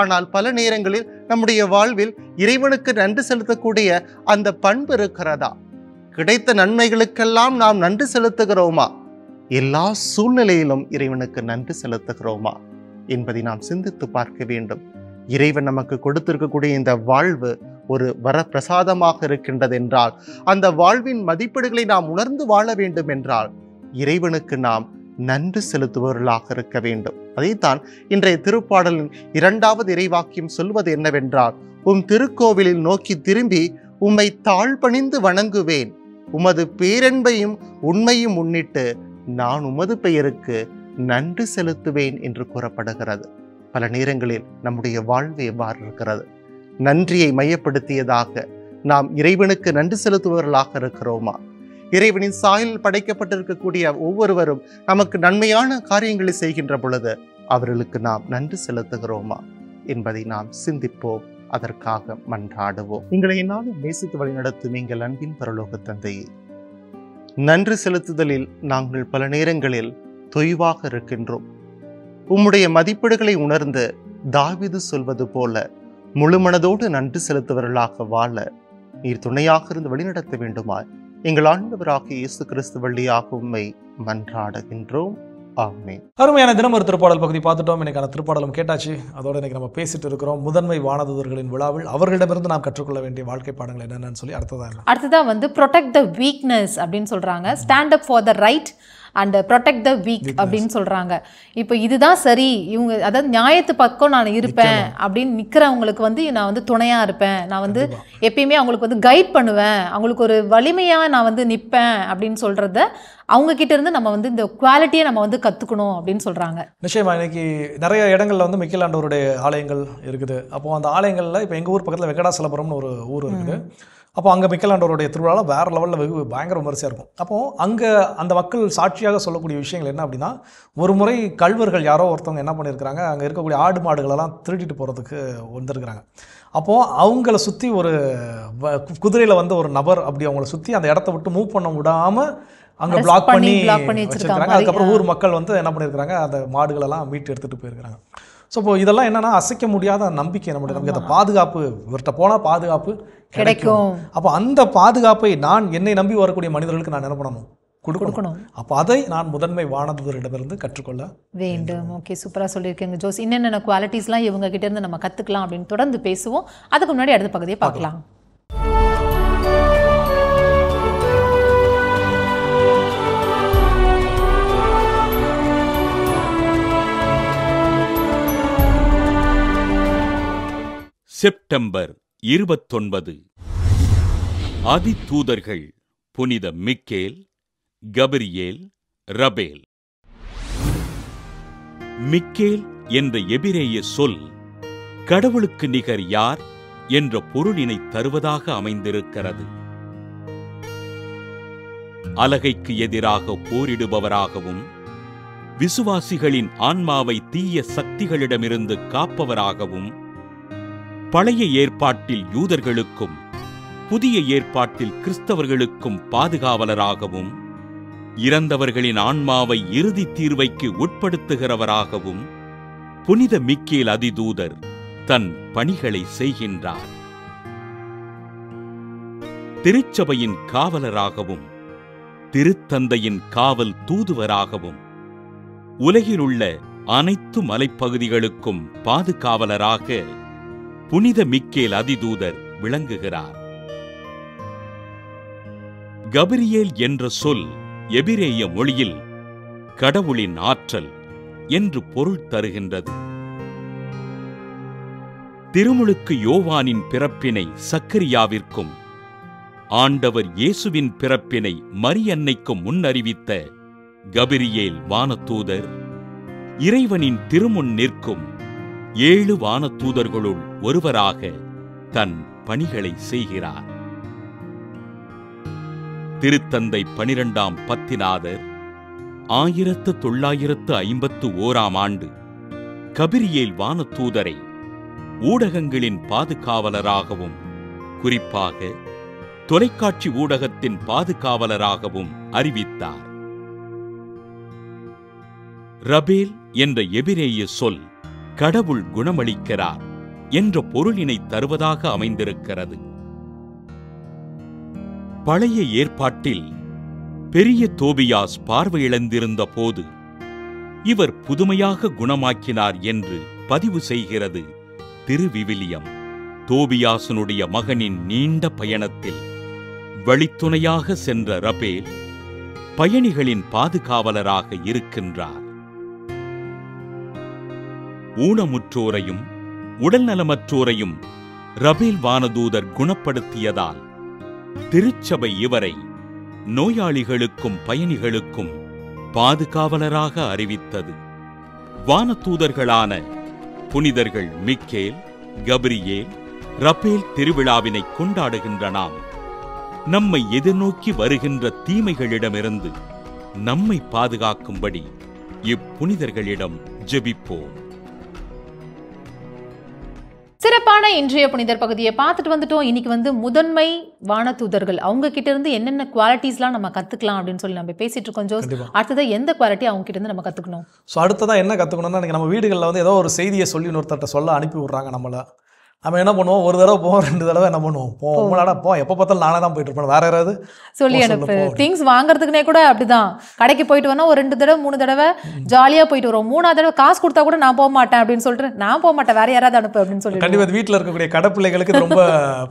ஆனால் பல நேரங்களில் நம்முடைய வாழ்வில் இறைவனுக்கு நன்றி செலுத்தக்கூடிய அந்த பண்பு இருக்கிறதா? கிடைத்த நன்மைகளுக்கெல்லாம் நாம் நன்றி செலுத்துகிறோமா? எல்லா சூழ்நிலையிலும் இறைவனுக்கு நன்றி செலுத்துகிறோமா என்பதை நாம் சிந்தித்து பார்க்க வேண்டும். இறைவன் நமக்கு கொடுத்திருக்கக்கூடிய இந்த வாழ்வு ஒரு வரப்பிரசாதமாக இருக்கின்றது என்றால், அந்த வாழ்வின் மதிப்பீடுகளை நாம் உணர்ந்து வாழ வேண்டும் என்றால் இறைவனுக்கு நாம் நன்றி செலுத்துபவர்களாக இருக்க வேண்டும். அதைத்தான் இன்றைய திருப்பாடலின் 2வது இறைவாக்கியம் சொல்வது என்னவென்றால், உம் திருக்கோவிலில் நோக்கி திரும்பி உம்மை தாழ்பணிந்து வணங்குவேன், உமது பேரன்பையும் உண்மையும் முன்னிட்டு நான் உமது பெயருக்கு நன்றி செலுத்துவேன் என்று கூறப்படுகிறது. பல நேரங்களில் நம்முடைய வாழ்வு எவ்வாறு இருக்கிறது? நன்றியை மையப்படுத்தியதாக நாம் இறைவனுக்கு நன்றி செலுத்துபவர்களாக இருக்கிறோமா? இறைவனின் சாயலில் படைக்கப்பட்டிருக்கக்கூடிய ஒவ்வொருவரும் நமக்கு நன்மையான காரியங்களை செய்கின்ற பொழுது அவர்களுக்கு நாம் நன்றி செலுத்துகிறோமா என்பதை நாம் சிந்திப்போம். அதற்காக மன்றாடுவோம். எங்களை என்னாலும் நேசித்து வழிநடத்தும் எங்கள் அன்பின் பரலோக தந்தையே, நன்றி செலுத்துதலில் நாங்கள் பல நேரங்களில் தொய்வாக இருக்கின்றோம். உம்முடைய மதிப்பீடுகளை உணர்ந்து தாவீது சொல்வது போல முழுமனதோடு நன்றி செலுத்துவர்களாக வாழ நீர் துணையாக இருந்து வழிநடத்த வேண்டுமாய் எங்கள் ஆண்டவராகிய இயேசு கிறிஸ்து வழியாக உம்மை மன்றாடுகின்றோம். ஆமென். அருமையான தினம் ஒரு திருப்பாடல் பகுதி பார்த்துட்டோம். இன்னைக்கான திருப்பாடலும் கேட்டாச்சு. அதோட இன்னைக்கு நம்ம பேசிட்டு இருக்கிறோம் முதன்மை வானதூதர்களின் விழாவில் அவர்களிடமிருந்து நாம் கற்றுக்கொள்ள வேண்டிய வாழ்க்கை பாடங்கள் என்னென்னு சொல்லி அடுத்ததா வந்து ப்ரொடெக்ட் த வீக்னஸ் அப்படின்னு சொல்றாங்க. Stand up for the right and protect the week அப்படின்னு சொல்றாங்க. இப்போ இதுதான் சரி, இவங்க அதாவது நியாயத்து பக்கம் நான் இருப்பேன் அப்படின்னு நிற்கிறவங்களுக்கு வந்து நான் வந்து துணையா இருப்பேன், நான் வந்து எப்பயுமே அவங்களுக்கு வந்து கைட் பண்ணுவேன், அவங்களுக்கு ஒரு வலிமையா நான் வந்து நிற்பேன் அப்படின்னு சொல்றத அவங்க கிட்ட இருந்து நம்ம வந்து இந்த குவாலிட்டியை நம்ம வந்து கத்துக்கணும் அப்படின்னு சொல்றாங்க. நிச்சயமா இன்னைக்கு நிறைய இடங்கள்ல வந்து மிக்கேல் ஆண்டவருடைய ஆலயங்கள் இருக்குது. அப்போ அந்த ஆலயங்கள்ல இப்போ எங்க ஊர் பக்கத்தில் வெங்கடாசலபுரம்னு ஒரு ஊர் இருக்குது. அப்போ அங்கே மிக்கேல் ஆண்டவருடைய திருவிழா வேறு லெவலில் பயங்கர விமரிசையாக இருக்கும். அப்போது அங்கே அந்த மக்கள் சாட்சியாக சொல்லக்கூடிய விஷயங்கள் என்ன அப்படின்னா, ஒரு முறை கள்வர்கள் யாரோ ஒருத்தவங்க என்ன பண்ணியிருக்கிறாங்க, அங்கே இருக்கக்கூடிய ஆடு மாடுகளெல்லாம் திருடிட்டு போகிறதுக்கு வந்திருக்கிறாங்க. அப்போது அவங்கள சுற்றி ஒரு குதிரையில் வந்து ஒரு நபர் அப்படி அவங்கள சுற்றி அந்த இடத்த விட்டு மூவ் பண்ண விடாமல் அங்கே பிளாக் பண்ணி வச்சுருக்காங்க. அதுக்கப்புறம் ஊர் மக்கள் வந்து என்ன பண்ணியிருக்கிறாங்க, அந்த மாடுகளெல்லாம் மீட்டு எடுத்துகிட்டு போயிருக்கிறாங்க. ஸோ இப்போ இதெல்லாம் என்னென்னா அசைக்க முடியாத நம்பிக்கை நம்முடைய, நமக்கு அந்த பாதுகாப்பு, இவர்கிட்ட போனால் பாதுகாப்பு கிடைக்கும். அப்போ அந்த பாதுகாப்பை நான் என்னை நம்பி வரக்கூடிய மனிதர்களுக்கு நான் என்ன பண்ணணும், கொடுக்கணும். அப்போ அதை நான் முதன்மை வானதூதரிடமிருந்து கற்றுக்கொள்ள வேண்டும். ஓகே, சூப்பராக சொல்லியிருக்கேங்க ஜோஸ். என்னென்ன குவாலிட்டிஸ்லாம் இவங்க கிட்ட இருந்து நம்ம கற்றுக்கலாம் அப்படின்னு தொடர்ந்து பேசுவோம். அதுக்கு முன்னாடி அடுத்த பகுதியை பார்க்கலாம். செப்டம்பர் 29 அதிதூதர்கள் புனித மிக்கேல், கபிரியேல், ரபேல். மிக்கேல் என்ற எபிரேய சொல் கடவுளுக்கு நிகர் யார் என்ற பொருளினை தருவதாக அமைந்திருக்கிறது. அலகைக்கு எதிராக போரிடுபவராகவும் விசுவாசிகளின் ஆன்மாவை தீய சக்திகளிடமிருந்து காப்பவராகவும், பழைய ஏற்பாட்டில் யூதர்களுக்கும் புதிய ஏற்பாட்டில் கிறிஸ்தவர்களுக்கும் பாதுகாவலராகவும், இறந்தவர்களின் ஆன்மாவை இறுதி தீர்வைக்கு உட்படுத்துகிறவராகவும் புனித மிக்கேல் அதிதூதர் தன் பணிகளை செய்கின்றார். திருச்சபையின் காவலராகவும் திருத்தந்தையின் காவல் தூதுவராகவும் உலகிலுள்ள அனைத்து மலைப்பகுதிகளுக்கும் பாதுகாவலராக புனித மிக்கேல் அதிதூதர் விளங்குகிறார். கபிரியேல் என்ற சொல் எபிரேய மொழியில் கடவுளின் ஆற்றல் என்று பொருள் தருகின்றது. திருமுழுக்கு யோவானின் பிறப்பினை சக்கரியாவிற்கும் ஆண்டவர் இயேசுவின் பிறப்பினை மரியன்னைக்கு முன்னறிவித்த கபிரியேல் வானதூதர் இறைவனின் திருமுன் நிற்கும் 7 வானதூதர்களுள் ஒருவராக தன் பணிகளை செய்கிறார். திருத்தந்தை 12ஆம் பத்திநாதர் 1951ஆம் ஆண்டு கபிரியேல் வானதூதரை ஊடகங்களின் பாதுகாவலராகவும் குறிப்பாக தொலைக்காட்சி ஊடகத்தின் பாதுகாவலராகவும் அறிவித்தார். ரபேல் என்ற எபிரேய சொல் கடவுள் குணமளிக்கிறார் என்ற பொருளினை தருவதாக அமைந்திருக்கிறது. பழைய ஏற்பாட்டில் பெரிய தோபியாஸ் பார்வையிழந்திருந்த போது இவர் புதுமையாக குணமாக்கினார் என்று பதிவு செய்கிறது திருவிவிலியம். தோபியாசனுடைய மகனின் நீண்ட பயணத்தில் வழித்துணையாக சென்ற ரபேல் பயணிகளின் பாதுகாவலராக இருக்கின்றார். ஊனமுற்றோரையும் உடல்நலமற்றோரையும் ரபேல் வானதூதர் குணப்படுத்தியதால் திருச்சபை இவரை நோயாளிகளுக்கும் பயணிகளுக்கும் பாதுகாவலராக அறிவித்தது. வானதூதர்களான புனிதர்கள் மிக்கேல், கபிரியேல், ரபேல் திருவிழாவினை கொண்டாடுகின்ற நாம் நம்மை எதிர்நோக்கி வருகின்ற தீமைகளிடமிருந்து நம்மை பாதுகாக்கும்படி இப்புனிதர்களிடம் ஜெபிப்போம். சிறப்பான இன்றைய புனிதர் பகுதியை பார்த்துட்டு வந்துட்டோம். இன்னைக்கு முதன்மை வானதூதர்கள் அவங்க கிட்ட இருந்து என்னென்ன குவாலிட்டிஸ்லாம் நம்ம கத்துக்கலாம் அப்படின்னு சொல்லி நம்ம பேசிட்டு இருக்கோம். ஜோஸ், அடுத்ததான் எந்த குவாலிட்டி அவங்க கிட்ட இருந்து நம்ம கத்துக்கணும்? ஸோ அடுத்ததான் என்ன கற்றுக்கணும்னா, நம்ம வீடுகளில் ஏதோ ஒரு செய்தியை சொல்லி இன்னொருத்தட்ட சொல்ல அனுப்பி விட்றாங்க. நம்ம என்ன பண்ணுவோம், ஒரு தடவை போவோம், 2 தடவை என்ன பண்ணுவோம், போகலாடா போ, எப்போ பார்த்தாலும் நானே தான் போயிட்டு இருப்பேன், வேற யாராவது சொல்லி அனுப்பு. திங்ஸ் வாங்குறதுக்குனே கூட அப்படிதான், கடைக்கு போயிட்டு வந்தா ஒரு 2 தடவை 3 தடவை ஜாலியா போயிட்டு வரும். 3ஆவது தடவை காசு கொடுத்தா கூட நான் போக மாட்டேன் அப்படின்னு சொல்லிட்டு, நான் போக மாட்டேன், வேற யாராவது அனுப்பு அப்படின்னு சொல்லி. கண்டிப்பா வீட்டில் இருக்கக்கூடிய கடை பிள்ளைகளுக்கு ரொம்ப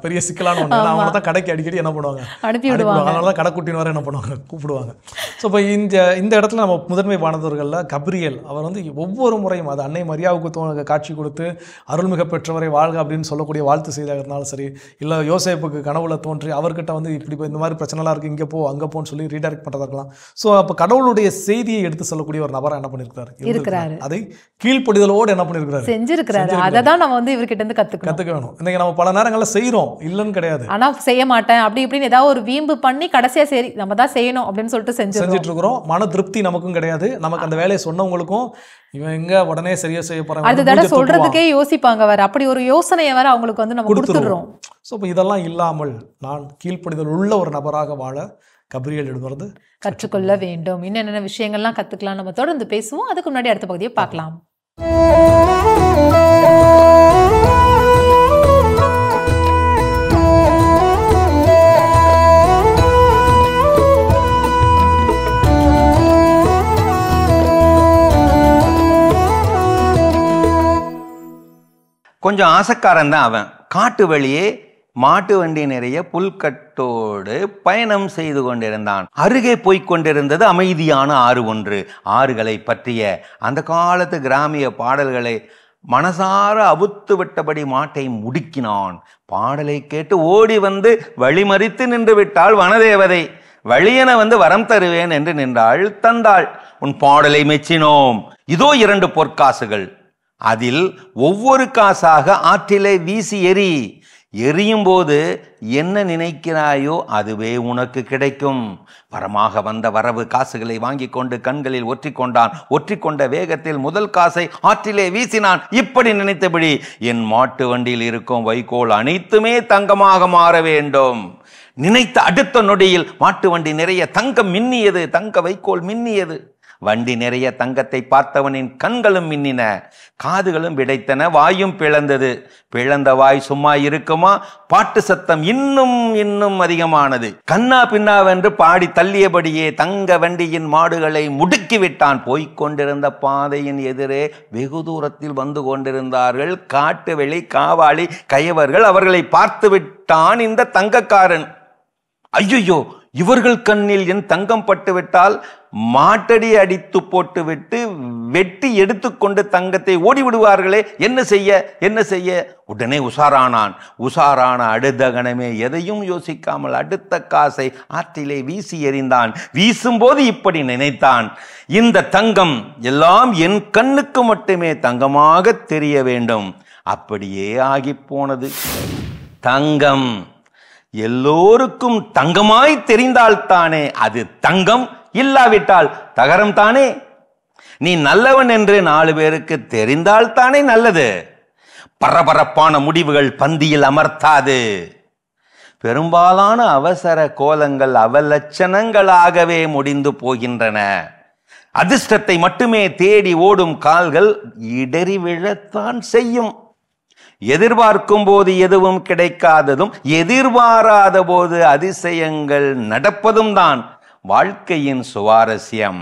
பெரிய சிக்கலான ஒன்று. அவங்க தான் கடைக்கு அடிக்கடி என்ன பண்ணுவாங்க, அனுப்பி விடுவாங்க. அதனால தான் கடைக்குட்டின்னு வர என்ன பண்ணுவாங்க, கூப்பிடுவாங்க. ஸோ இப்போ இந்த இடத்துல நம்ம முதன்மை வானதூதர்களில் கபிரியேல் அவர் ஒவ்வொரு முறையும் அது அன்னை மரியாவுக்கு காட்சி கொடுத்து அருள்மிக பெற்றவரை வாழ்க அப்படின்னு சொல்லக்கூடிய வாழ்த்து செய்தாக இருந்தாலும் சரி, இல்லை யோசேப்புக்கு கனவுல தோன்றி அவர்கிட்ட இப்படி இந்த மாதிரி பிரச்சனைலாம் இருக்குது, இங்கே போ அங்கே போன்னு சொல்லி ரீடைரக்ட் பண்ணுறதா இருக்கலாம். ஸோ அப்போ கடவுளுடைய செய்தியை எடுத்து சொல்லக்கூடிய ஒரு நபரை என்ன பண்ணியிருக்காரு, அதை கீழ்ப்படிதலோடு என்ன பண்ணியிருக்காரு, செஞ்சிருக்கிறாரு. அதை தான் நம்ம இவர்கிட்ட இருந்து கற்றுக்க வேணும். இன்னைக்கு நம்ம பல நேரங்களில் செய்கிறோம், இல்லைன்னு கிடையாது, ஆனால் செய்ய மாட்டேன் அப்படி இப்படின்னு ஏதாவது ஒரு வீம்பு பண்ணி கடைசியாக சரி நம்ம தான் செய்யணும் அப்படின்னு சொல்லிட்டு செஞ்சுட்டு இருக்கிறோம். மன திருப்தி நமக்கும் கிடையாது, நமக்கு அந்த வேலையை சொன்னவங்களுக்கும் இவன் எங்க உடனே சரியா செய்ய போறாங்க, அடுத்த தடவை சொல்றதுக்கே யோசிப்பாங்க வேற, அப்படி ஒரு யோசனையை வேற அவங்களுக்கு நம்ம கொடுத்துடுறோம். ஸோ இப்போ இதெல்லாம் இல்லாமல் நான் கீழ்ப்படிதல் உள்ள ஒரு நபராக வாழ கபிரியேலிடமிருந்து கற்றுக்கொள்ள வேண்டும். இன்னும் என்னென்ன விஷயங்கள்லாம் கத்துக்கலாம் நம்ம தொடர்ந்து பேசுவோம். அதுக்கு முன்னாடி அடுத்த பகுதியை பார்க்கலாம். கொஞ்சம் ஆசைக்காரன் தான் அவன். காட்டு வழியே மாட்டு வண்டி நிறைய புல்கட்டோடு பயணம் செய்து கொண்டிருந்தான். அருகே போய்க் கொண்டிருந்தது அமைதியான ஆறு ஒன்று. ஆறுகளை பற்றிய அந்த காலத்து கிராமிய பாடல்களை மனசார அவுத்து விட்டபடி மாட்டை முடுக்கினான். பாடலை கேட்டு ஓடி வந்து வழிமறித்து நின்று விட்டாள் வனதேவதை. வழியென வரம் தருவேன் என்று நின்றாள். தந்தாள். உன் பாடலை மெச்சினோம், இதோ 2 பொற்காசுகள், அதில் ஒவ்வொரு காசாக ஆற்றிலே வீசி எறி. எரியும் போது என்ன நினைக்கிறாயோ அதுவே உனக்கு கிடைக்கும். வரமாக வந்த வரவு காசுகளை வாங்கி கொண்டு கண்களில் ஒற்றிக்கொண்டான். ஒற்றிக்கொண்ட வேகத்தில் முதல் காசை ஆற்றிலே வீசினான். இப்படி நினைத்தபடி என் மாட்டு வண்டியில் இருக்கும் வைக்கோல் அனைத்துமே தங்கமாக மாற வேண்டும். நினைத்த அடுத்த நொடியில் மாட்டு வண்டி நிறைய தங்கம் மின்னியது. தங்க வைக்கோல் மின்னியது. வண்டி நிறைய தங்கத்தை பார்த்தவனின் கண்களும் மின்னின, காதுகளும் விடைத்தன, வாயும் பிளந்தது. பிளந்த வாய் சும்மா இருக்குமா? பாட்டு சத்தம் இன்னும் இன்னும் அதிகமானது. கண்ணா பின்னாவென்று பாடி தள்ளியபடியே தங்க வண்டியின் மாடுகளை முடுக்கி விட்டான். போய்கொண்டிருந்த பாதையின் எதிரே வெகு தூரத்தில் வந்து கொண்டிருந்தார்கள் காட்டு வெளி காவாளி கயவர்கள். அவர்களை பார்த்து விட்டான் இந்த தங்கக்காரன். ஐயோ, இவர்கள் கண்ணில் என் தங்கம் பட்டுவிட்டால் மாட்டடி அடித்து போட்டுவிட்டு வெட்டி எடுத்துக்கொண்டு தங்கத்தை ஓடிவிடுவார்களே, என்ன செய்ய? உடனே உஷாரான அடுத்த கணமே எதையும் யோசிக்காமல் அடுத்த காசை ஆற்றிலே வீசி எறிந்தான். வீசும்போது இப்படி நினைத்தான், இந்த தங்கம் எல்லாம் என் கண்ணுக்கு மட்டுமே தங்கமாக தெரிய வேண்டும். அப்படியே ஆகி போனது. தங்கம் எல்லோருக்கும் தங்கமாய் தெரிந்தால்தானே அது தங்கம், இல்லாவிட்டால் தகரம் தானே. நீ நல்லவன் என்று 4 பேருக்கு தெரிந்தால்தானே நல்லது. பரபரப்பான முடிவுகள் பந்தியில் அமர்த்தாது. பெரும்பாலான அவசர கோலங்கள் அவலட்சணங்களாகவே முடிந்து போகின்றன. அதிர்ஷ்டத்தை மட்டுமே தேடி ஓடும் கால்கள் இடறி விழத்தான் செய்யும். எதிர்பார்க்கும் போது எதுவும் கிடைக்காததும், எதிர்பாராத போது அதிசயங்கள் நடப்பதும் தான் வாழ்க்கையின் சுவாரஸ்யம்.